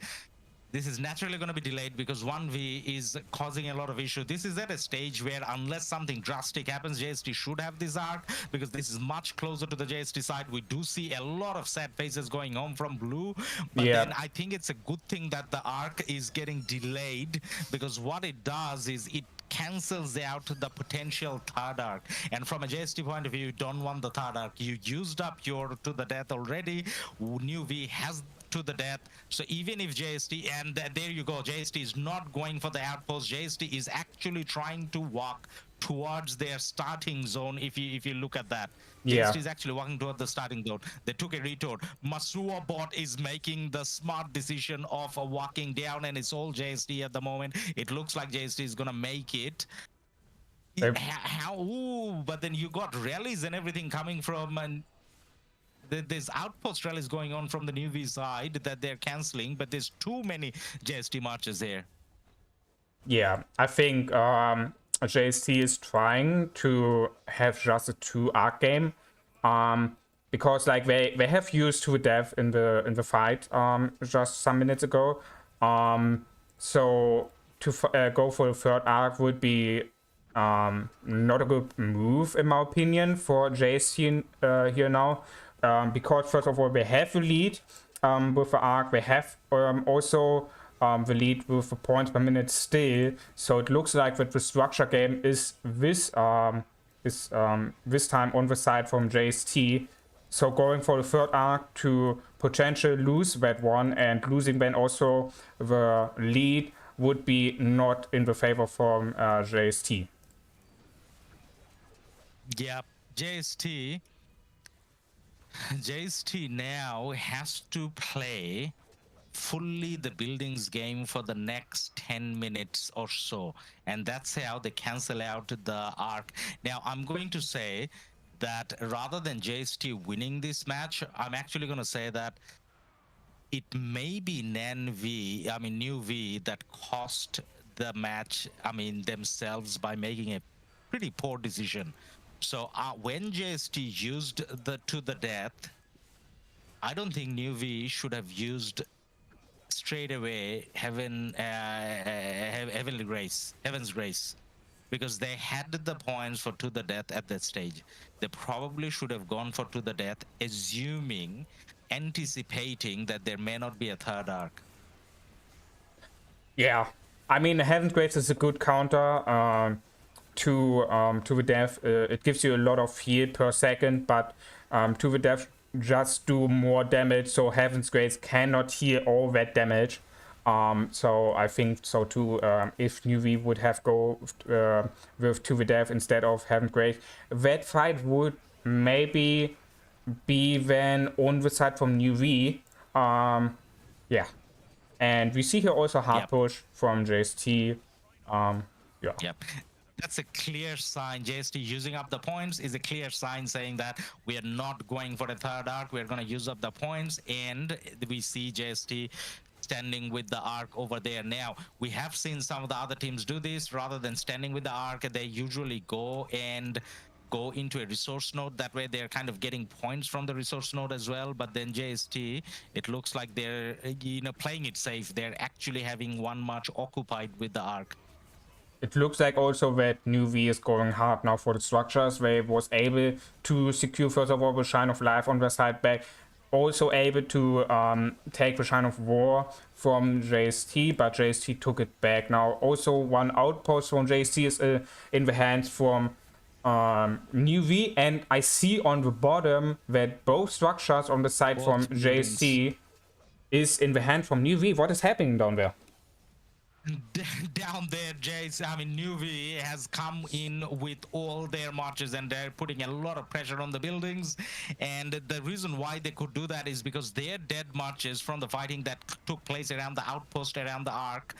This is naturally going to be delayed because 1v is causing a lot of issue. This is at a stage where, unless something drastic happens, JST should have this arc, because this is much closer to the JST side. We do see a lot of sad faces going home from blue, but then I think it's a good thing that the arc is getting delayed, because what it does is it cancels out the potential third arc. And from a JST point of view, you don't want the third arc. You used up your to the death already. NnaV has to the death. So even if JST, and there you go, JST is not going for the outpost. JST is actually trying to walk towards their starting zone. If you look at that, JST is actually walking toward the starting zone. They took a retort. Masuo bot is making the smart decision of walking down, and it's all JST at the moment. It looks like JST is gonna make it. But then you got rallies and everything coming from, and there's outpost rallies going on from the NnaV side that they're canceling, but there's too many JST marches there. Yeah, I think JST is trying to have just a 2 arc game, because like they have used to death in the fight just some minutes ago. So to go for the 3rd arc would be not a good move, in my opinion, for JST here now. Because first of all, they have the lead with the arc. They have also the lead with the points per minute still. So it looks like that the structure game is this time on the side from JST. So going for the third arc to potentially lose that one, and losing then also the lead would be not in the favor from JST. Yeah, JST now has to play fully the buildings game for the next 10 minutes or so, and that's how they cancel out the arc. Now I'm going to say that rather than JST winning this match, I'm actually going to say that it may be NnaV that cost the match, themselves, by making a pretty poor decision. So when JST used the to the death, I don't think NnaV should have used straight away Heaven's Grace, because they had the points for to the death at that stage. They probably should have gone for to the death, anticipating that there may not be a third arc. Yeah, I mean, Heaven's Grace is a good counter to the death. It gives you a lot of heal per second, but to the death just do more damage, so Heaven's Grace cannot heal all that damage. So I think so too. If NnaV would have go with to the death instead of Heaven's Grace, that fight would maybe be then on the side from NnaV. Yeah, and we see here also hard push from JST. Yeah. Yep. That's a clear sign. JST using up the points is a clear sign saying that we are not going for the third arc. We're going to use up the points, and we see JST standing with the arc over there. Now, we have seen some of the other teams do this. Rather than standing with the arc, they usually go into a resource node. That way they're kind of getting points from the resource node as well. But then JST, it looks like they're playing it safe. They're actually having one march occupied with the arc. It looks like also that NnaV is going hard now for the structures. They was able to secure first of all the Shine of Life on their side back, also able to take the Shine of War from JST, but JST took it back. Now also one outpost from JST is in the hands from NnaV, and I see on the bottom that both structures on the side from JST is in the hand from NnaV. What is happening down there? Down there, NnaV has come in with all their marches, and they're putting a lot of pressure on the buildings. And the reason why they could do that is because their dead marches from the fighting that took place around the outpost, around the arc,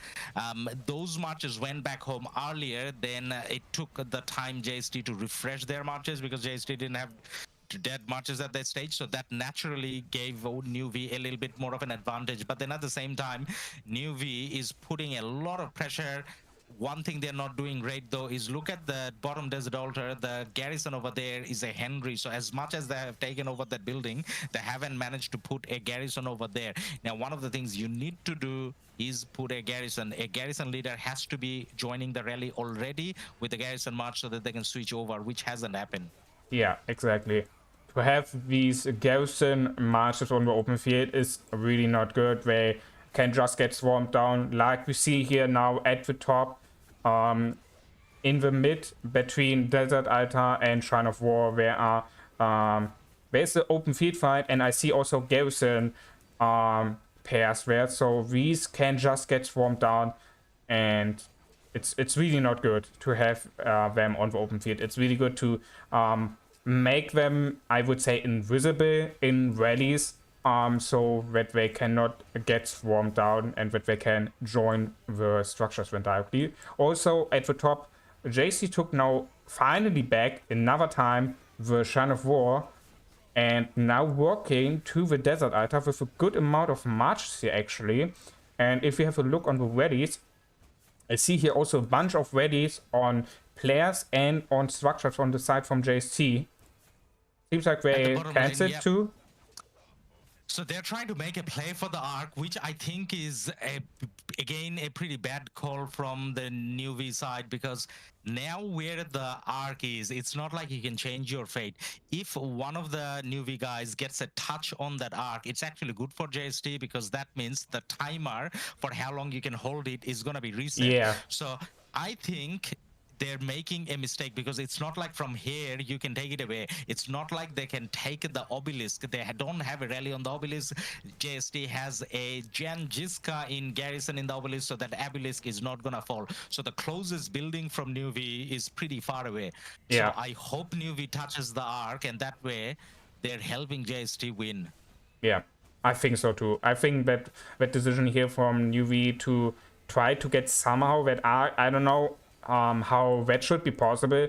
those marches went back home earlier. Then it took the time JST to refresh their marches, because JST didn't have dead marches at that stage, so that naturally gave NnaV a little bit more of an advantage. But then at the same time, NnaV is putting a lot of pressure. One thing they're not doing great though is look at the bottom desert altar. The garrison over there is a Henry, so as much as they have taken over that building, they haven't managed to put a garrison over there. Now, one of the things you need to do is put a garrison. A garrison leader has to be joining the rally already with the garrison march so that they can switch over, which hasn't happened. Yeah, exactly. To have these garrison marches on the open field is really not good. They can just get swarmed down, like we see here now at the top, in the mid between Desert Altar and Shrine of War. There's the open field fight, and I see also garrison pairs there, so these can just get swarmed down, and it's really not good to have them on the open field. It's really good to make them, I would say, invisible in rallies, so that they cannot get swarmed down and that they can join the structures directly. Also at the top, JC took now finally back another time the Shine of War, and now working to the Desert Altar with a good amount of marches here actually. And if we have a look on the rallies, I see here also a bunch of rallies on players and on structures on the side from JST. Seems like they cancelled too. So they're trying to make a play for the arc, which I think is again a pretty bad call from the NnaV side, because now where the arc is, it's not like you can change your fate. If one of the NnaV guys gets a touch on that arc, it's actually good for JST, because that means the timer for how long you can hold it is going to be reset. Yeah. So I think they're making a mistake, because it's not like from here you can take it away. It's not like they can take the obelisk. They don't have a rally on the obelisk. JST has a Janjiska in garrison in the obelisk, so that obelisk is not gonna fall. So the closest building from NnaV is pretty far away. Yeah. So I hope NnaV touches the arc, and that way they're helping JST win. Yeah, I think so too. I think that decision here from NnaV to try to get somehow that arc, I don't know how that should be possible.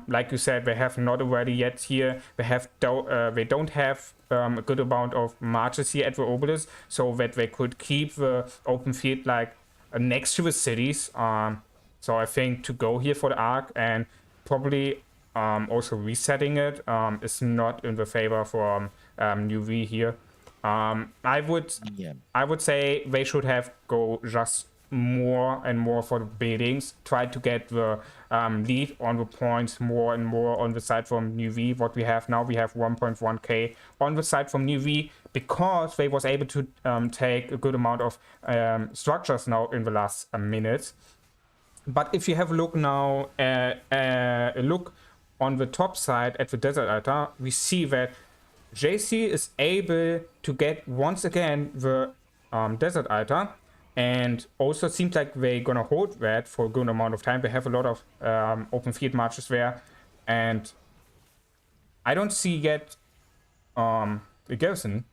Like you said, they have not already yet here. They don't have a good amount of marches here at the obelisk, so that they could keep the open field like next to the cities. So I think to go here for the arc and probably also resetting it is not in the favor for NnaV here. I would say they should have go just more and more for the buildings, try to get the lead on the points more and more on the side from NnaV. What we have now, we have 1.1k on the side from NnaV, because they was able to take a good amount of structures now in the last minutes. But if you have a look now, a look on the top side at the desert altar, we see that JC is able to get once again the desert altar, and also seems like they're gonna hold that for a good amount of time. They have a lot of open field marches there, and I don't see yet a garrison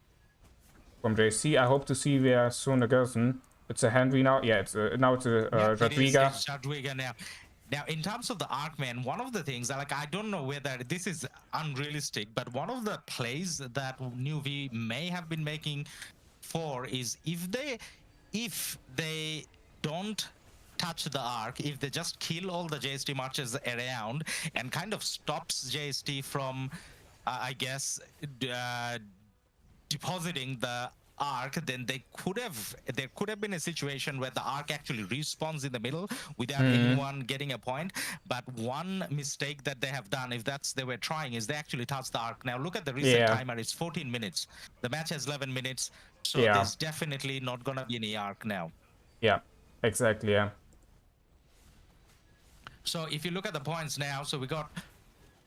from JC. I hope to see there soon a garrison. It's a Henry now. Yeah, now it's a Jadwiga. It's Jadwiga now. Now, in terms of the arc, man, one of the things, like, I don't know whether this is unrealistic, but one of the plays that NnaV may have been making for is if they don't touch the arc, if they just kill all the JST marches around and kind of stops JST from, I guess, depositing the arc, then there could have been a situation where the arc actually respawns in the middle without anyone getting a point. But one mistake that they have done, if that's they were trying, is they actually touched the arc. Now look at the reset timer, it's 14 minutes. The match has 11 minutes, so there's definitely not gonna be any arc now. Yeah, exactly. Yeah. So if you look at the points now, so we got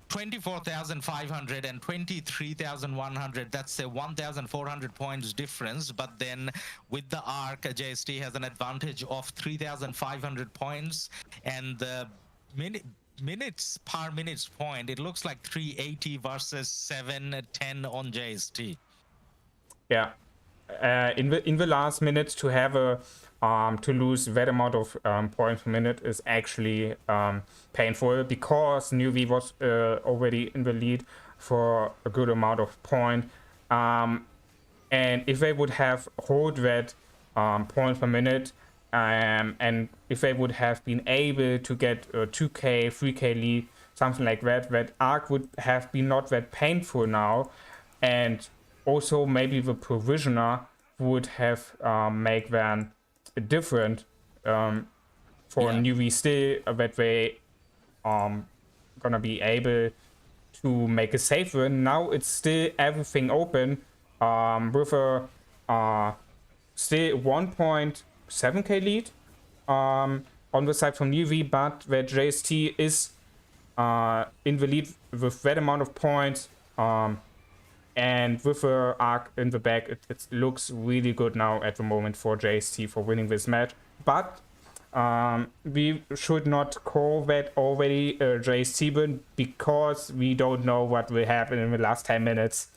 24,500 and 23,100. That's a 1,400 points difference. But then with the arc, JST has an advantage of 3,500 points, and the minutes per minutes point, it looks like 380 versus 710 on JST. Yeah. In the last minutes, to have a to lose that amount of points per minute is actually painful, because NnaV was already in the lead for a good amount of point, and if they would have hold that points per minute, and if they would have been able to get a 2k 3k lead, something like that, that arc would have been not that painful now. And also maybe the provisioner would have make them different for NnaV still, that they gonna be able to make a safe win. Now it's still everything open with a still 1.7k lead on the side from NnaV, but where JST is in the lead with that amount of points, and with the arc in the back, it looks really good now at the moment for JST for winning this match. But we should not call that already a JST win, because we don't know what will happen in the last 10 minutes.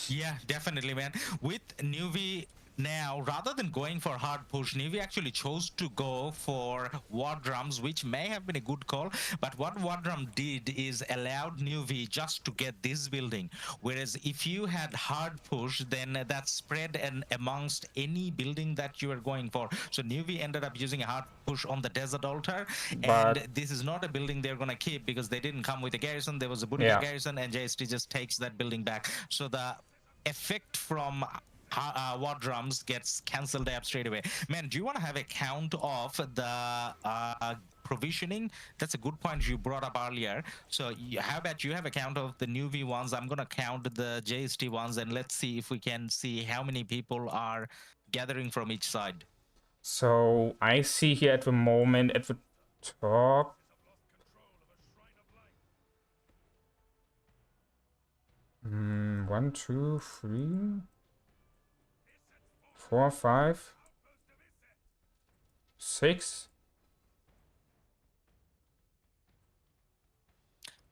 Yeah, definitely, man. With NnaV Now, rather than going for hard push, NnaV actually chose to go for war drums, which may have been a good call. But what war drum did is allowed NnaV just to get this building. Whereas if you had hard push, then that spread amongst any building that you were going for. So NnaV ended up using a hard push on the desert altar, and But this is not a building they're going to keep because they didn't come with a garrison. There was a Boudica yeah, garrison, and JST just takes that building back. So the effect from war drums gets cancelled out straight away. Man, do you want to have a count of the provisioning? That's a good point you brought up earlier. So how about you have a count of the NnaV ones? I'm going to count the JST ones, and let's see if we can see how many people are gathering from each side. so I see here at the moment at the top. One, two, three, 4, 5, 6.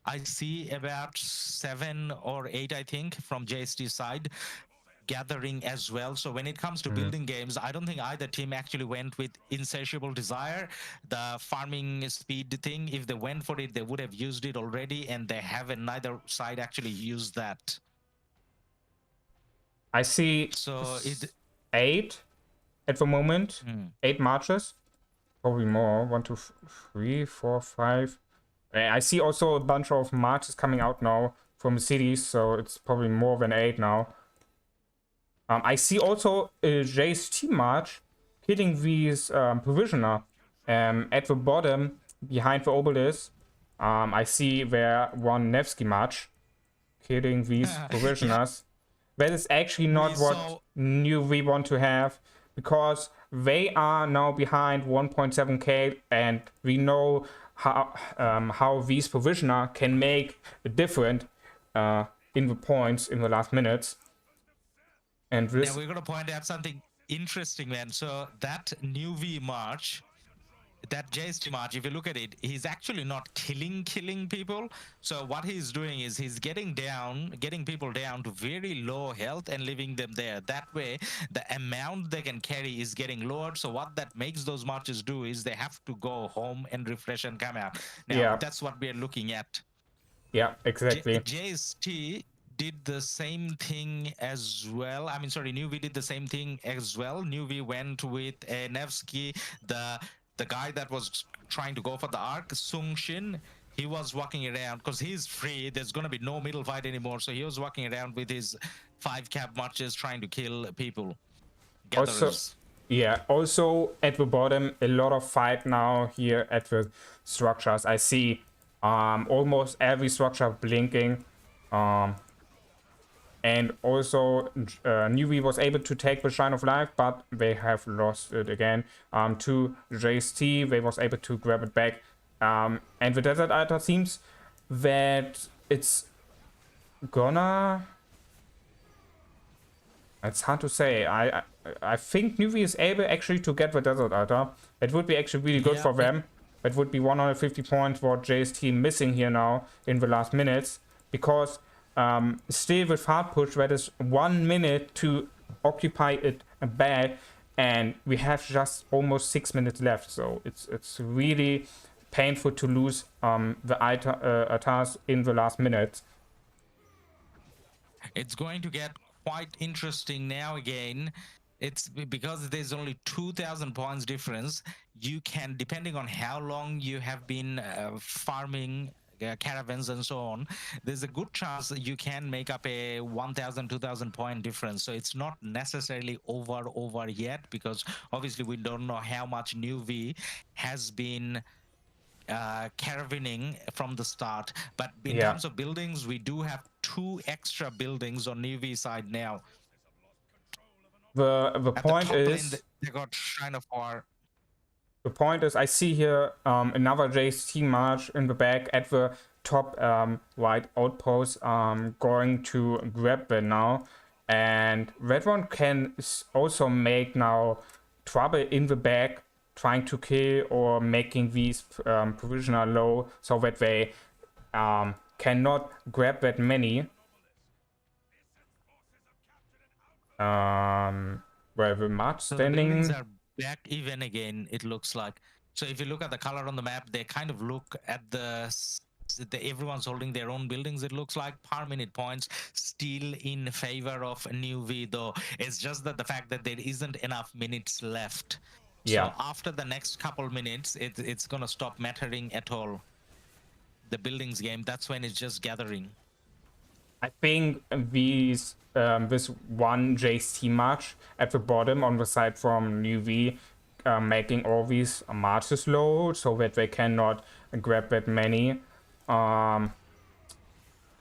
I see about 7 or 8, I think, from JST side gathering as well. So when it comes to building games, I don't think either team actually went with insatiable desire, the farming speed thing. If they went for it, they would have used it already, and they haven't. Neither side actually used that. I see So 8 at the moment. 8 marches, probably more. 1, 2, 3, 4, 5. I see also a bunch of marches coming out now from the cities, so it's probably more than 8 now. I see also a JST march hitting these provisioner at the bottom behind the obelisk. I see there one Nevsky march hitting these provisioners. That is actually not what we want to have, because they are now behind 1.7k, and we know how these provisioner can make a difference in the points in the last minutes. And this, now we're going to point out something interesting, man. So that NnaV march, that JST march, if you look at it, he's actually not killing people. So what he's doing is he's getting people down to very low health and leaving them there. That way, the amount they can carry is getting lowered. So what that makes those marches do is they have to go home and refresh and come out. Now, that's what we're looking at. Yeah, exactly. JST did the same thing as well. I mean, sorry, NnaV did the same thing as well. NnaV went with Nevsky, the guy that was trying to go for the arc, Sung Shin. He was walking around because he's free. There's going to be no middle fight anymore. So he was walking around with his 5 cap marches trying to kill people. Gatherers. Also at the bottom, a lot of fight now here at the structures. I see almost every structure blinking. And also NnaV was able to take the Shine of Life, but they have lost it again to JST. They was able to grab it back. And the Desert Altar seems that it's gonna... It's hard to say. I think NnaV is able actually to get the Desert Altar. It would be actually really good for them. It would be 150 points for JST missing here now in the last minutes, because still with hard push, that is 1 minute to occupy it back, and we have just almost 6 minutes left. So it's really painful to lose the altars in the last minute. It's going to get quite interesting now again. It's because there's only 2,000 points difference. You can, depending on how long you have been farming caravans and so on, there's a good chance that you can make up a 1,000, 2,000 point difference. So it's not necessarily over yet, because obviously we don't know how much NnaV has been caravanning from the start. But in terms of buildings, we do have 2 extra buildings on NnaV side now. The point is, lane, they got Shrine of War. The point is, I see here another JST march in the back at the top right outpost, going to grab them now, and that one can also make now trouble in the back, trying to kill or making these provisioner low, so that they cannot grab that many. very much So the buildings standing. are back even again, it looks like. So if you look at the color on the map, they kind of look at everyone's holding their own buildings. It looks like per minute points still in favor of NnaV, though. It's just that the fact that there isn't enough minutes left. Yeah. So after the next couple minutes, it's gonna stop mattering at all. The buildings game, that's when it's just gathering. I think these this one JST march at the bottom on the side from NnaV, making all these marches low so that they cannot grab that many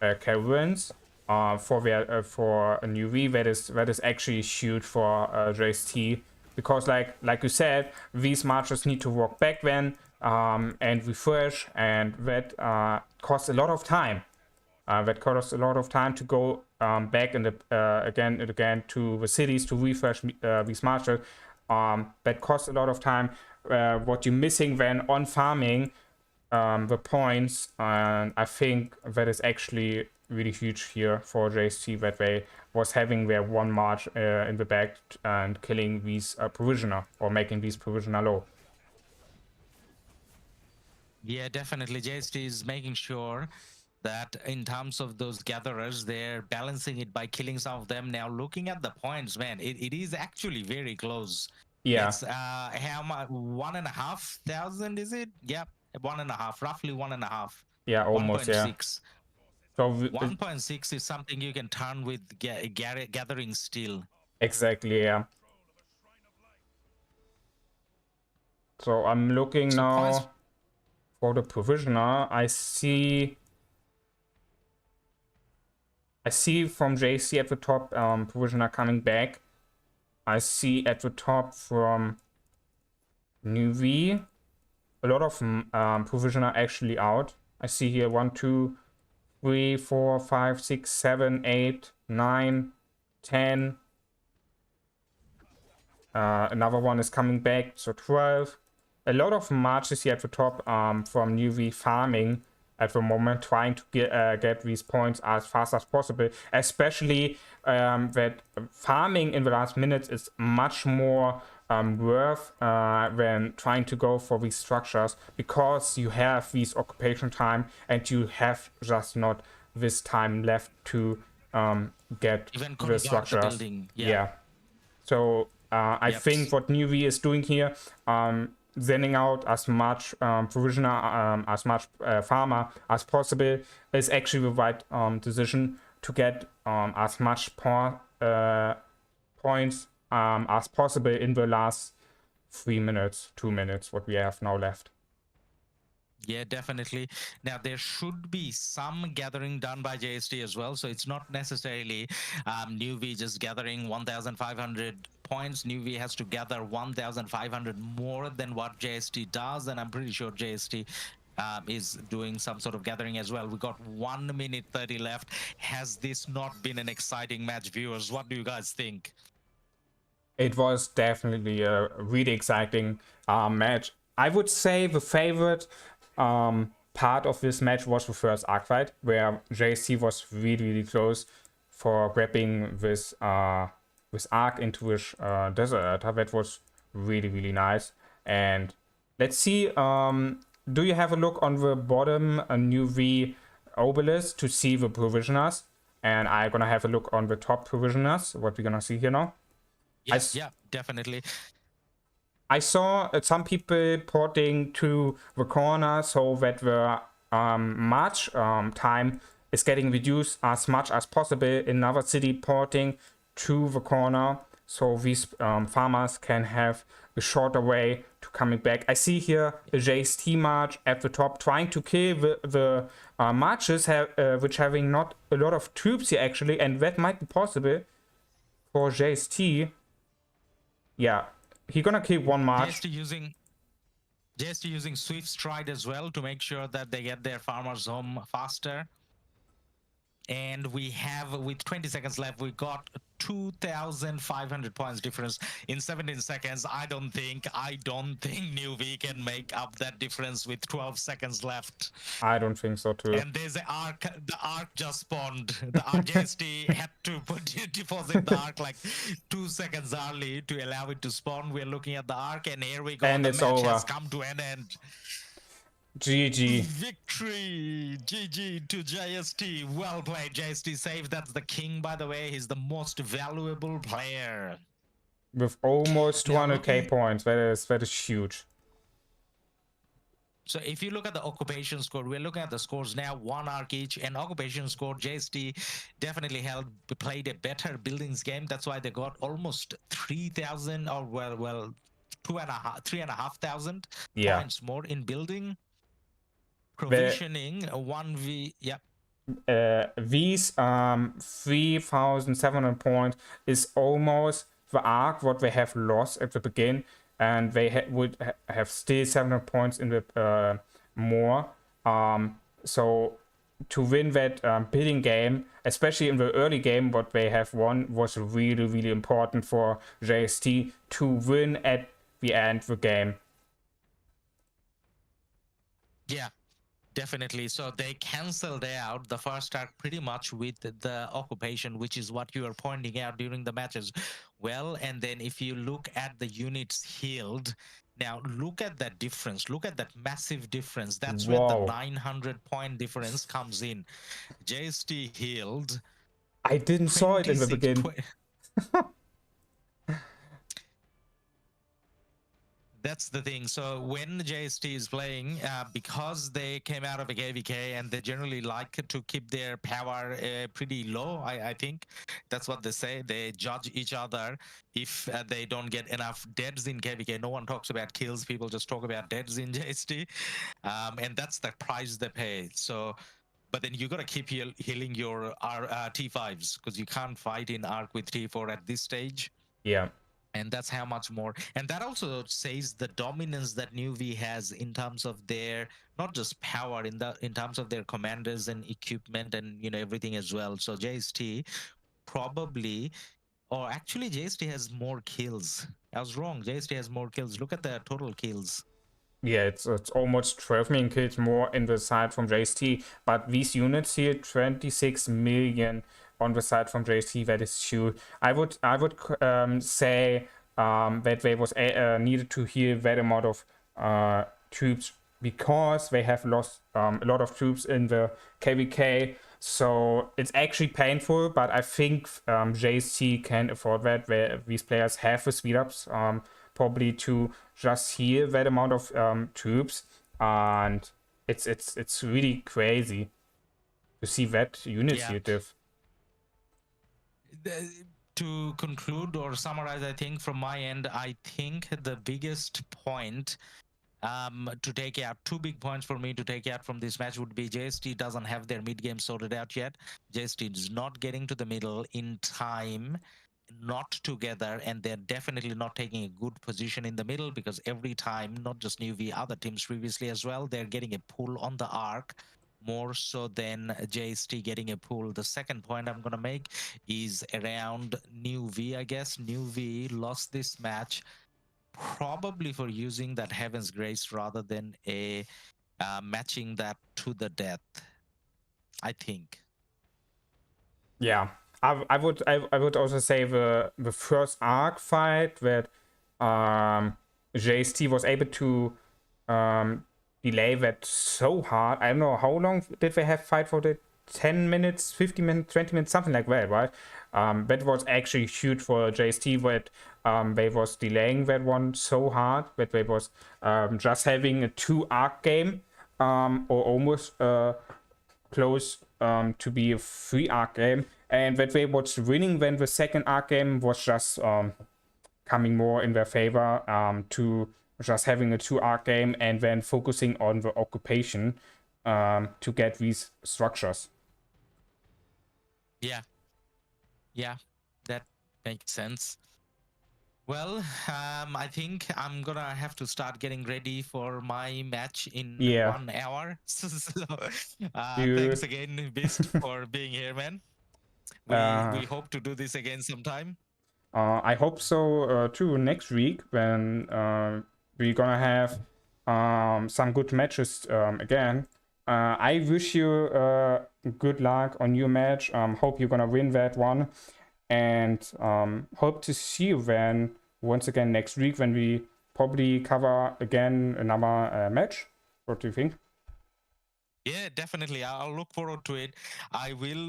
caravans for NnaV. That is actually huge for JST, because like you said, these marches need to walk back then and refresh, and that costs a lot of time. That costs a lot of time to go back in the again and again to the cities to refresh these marches. That costs a lot of time. What you're missing then on farming the points, and I think that is actually really huge here for JST, that they was having their one march in the back and killing these provisioner, or making these provisioner low. Yeah, definitely. JST is making sure that in terms of those gatherers, they're balancing it by killing some of them. Now, looking at the points, man, it is actually very close. Yeah. It's how much? 1,500, is it? Yep, 1.5, roughly 1.5. Yeah, almost. 1.6. So 1.6 is something you can turn with gathering steel. Exactly, yeah. So I'm looking now for the provisioner. I see from JC at the top provisioner coming back. I see at the top from NnaV a lot of provisioner actually out. I see here 1, 2, 3, 4, 5, 6, 7, 8, 9, 10. Another one is coming back, so 12. A lot of marches here at the top from NnaV farming at the moment, trying to get these points as fast as possible, especially that farming in the last minutes is much more worth than trying to go for these structures, because you have these occupation time and you have just not this time left to get the structures. Yeah. So I think what NnaV is doing here, sending out as much provisioner, as much farmer as possible, is actually the right decision to get as much points as possible in the last 3 minutes, 2 minutes, what we have now left. Yeah, definitely. Now, there should be some gathering done by JST as well. So it's not necessarily NnaV just gathering 1,500 points. NnaV has to gather 1,500 more than what JST does. And I'm pretty sure JST is doing some sort of gathering as well. We got 1 minute 30 left. Has this not been an exciting match, viewers? What do you guys think? It was definitely a really exciting match. I would say the favorite part of this match was the first arc fight, where JST was really close for grabbing this arc into this desert. That was really nice. And let's see, do you have a look on the bottom NnaV obelisk to see the provisioners? And I'm gonna have a look on the top provisioners, what we're gonna see here now. Yes, yeah, definitely. I saw some people porting to the corner so that the march time is getting reduced as much as possible. Another city porting to the corner so these farmers can have a shorter way to coming back. I see here a JST march at the top trying to kill the marches which having not a lot of troops here actually, and that might be possible for JST. Yeah. He's gonna keep one march. JST using Swift Stride as well to make sure that they get their farmers home faster. And we have, with 20 seconds left, we got 2,500 points difference in 17 seconds. I don't think NnaV can make up that difference with 12 seconds left. I don't think so too. And there's the arc just spawned. The arc JST had to deposit the arc like 2 seconds early to allow it to spawn. We're looking at the arc, and here we go. And the it's match over. has come to an end. GG. Victory! GG to JST. Well played, JST. Save. That's the king, by the way. He's the most valuable player. With almost 200k points. That is huge. So if you look at the occupation score, we're looking at the scores now, 1 arc each, and occupation score, JST definitely played a better buildings game. That's why they got almost 3,000 or well 3,500 points more in building. Provisioning 1v, yep. These 3,700 points is almost the arc what they have lost at the beginning, and they would have still 700 points in the more. So to win that bidding game, especially in the early game, what they have won was really important for JST to win at the end of the game. Yeah. Definitely. So they canceled out the first arc pretty much with the occupation, which is what you are pointing out during the matches. Well, and then if you look at the units healed, now look at that difference. Look at that massive difference. That's where the 900 point difference comes in. JST healed. I didn't saw it in the beginning. That's the thing. So when JST is playing, because they came out of a KVK and they generally like to keep their power pretty low, I think that's what they say. They judge each other if they don't get enough deads in KVK. No one talks about kills. People just talk about deads in JST. And that's the price they pay. So, but then you got to keep healing your T5s because you can't fight in ARC with T4 at this stage. Yeah. And that's how much more. And that also says the dominance that NnaV has in terms of their, not just power, in terms of their commanders and equipment and, you know, everything as well. So JST probably, or actually JST has more kills. I was wrong. JST has more kills. Look at the total kills. Yeah, it's almost 12 million kills more in the side from JST. But these units here, 26 million on the side from JST, that is huge. I would say that they was needed to heal that amount of troops because they have lost a lot of troops in the KVK. So it's actually painful, but I think JST can afford that. These players have the speed ups probably to just heal that amount of troops, and it's really crazy to see that initiative. To conclude or summarize, I think from my end, I think the biggest point to take out, 2 big points for me to take out from this match would be JST doesn't have their mid game sorted out yet. JST is not getting to the middle in time, not together, and they're definitely not taking a good position in the middle because every time, not just NnaV, other teams previously as well, they're getting a pull on the arc more so than JST getting a pull. The second point I'm going to make is around NnaV, I guess. NnaV lost this match probably for using that Heaven's Grace rather than a matching that to the death, I think. Yeah, I would also say the first arc fight that JST was able to delay that so hard. I don't know how long did they have fight for the 10 minutes, 15 minutes, 20 minutes, something like that, right? That was actually huge for JST, that they was delaying that one so hard that they was just having a 2 arc game or almost close to be a 3 arc game, and that they was winning when the second arc game was just coming more in their favor to just having a 2 arc game and then focusing on the occupation to get these structures. Yeah, that makes sense. Well, I think I'm gonna have to start getting ready for my match in Yeah. 1 hour. So, You, thanks again, BeasT, for being here, man. We hope to do this again sometime. I hope so too next week when we're gonna have some good matches again. I wish you good luck on your match. Hope you're gonna win that one, and hope to see you then once again next week when we probably cover again another match. What do you think? Yeah, definitely. I'll look forward to it. I will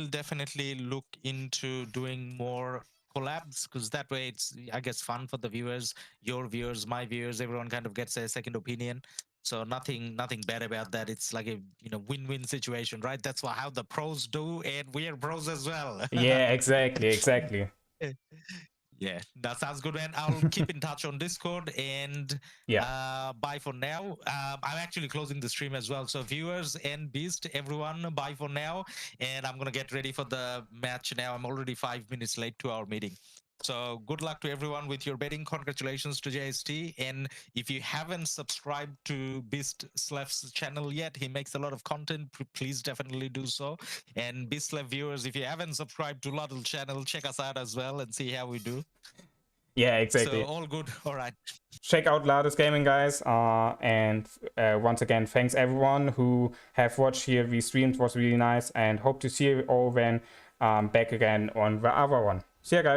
definitely look into doing more collabs because that way it's, I guess, fun for the viewers, your viewers, my viewers. Everyone kind of gets a second opinion. So nothing bad about that. It's like a win-win situation, right? That's how the pros do, and we are pros as well. Yeah, exactly. Yeah, that sounds good, man. I'll keep in touch on Discord, and Yeah. bye for now. I'm actually closing the stream as well. So viewers and BeasT, everyone, bye for now. And I'm gonna get ready for the match now. I'm already 5 minutes late to our meeting. So good luck to everyone with your betting. Congratulations to JST. And if you haven't subscribed to BeasT Slef's channel yet, he makes a lot of content. Please definitely do so. And BeasT Slef viewers, if you haven't subscribed to Loddle channel, check us out as well and see how we do. Yeah, exactly. So all good. All right. Check out Loudest Gaming, guys. And once again, thanks everyone who have watched here. The stream was really nice, and hope to see you all then back again on the other one. See ya, guys.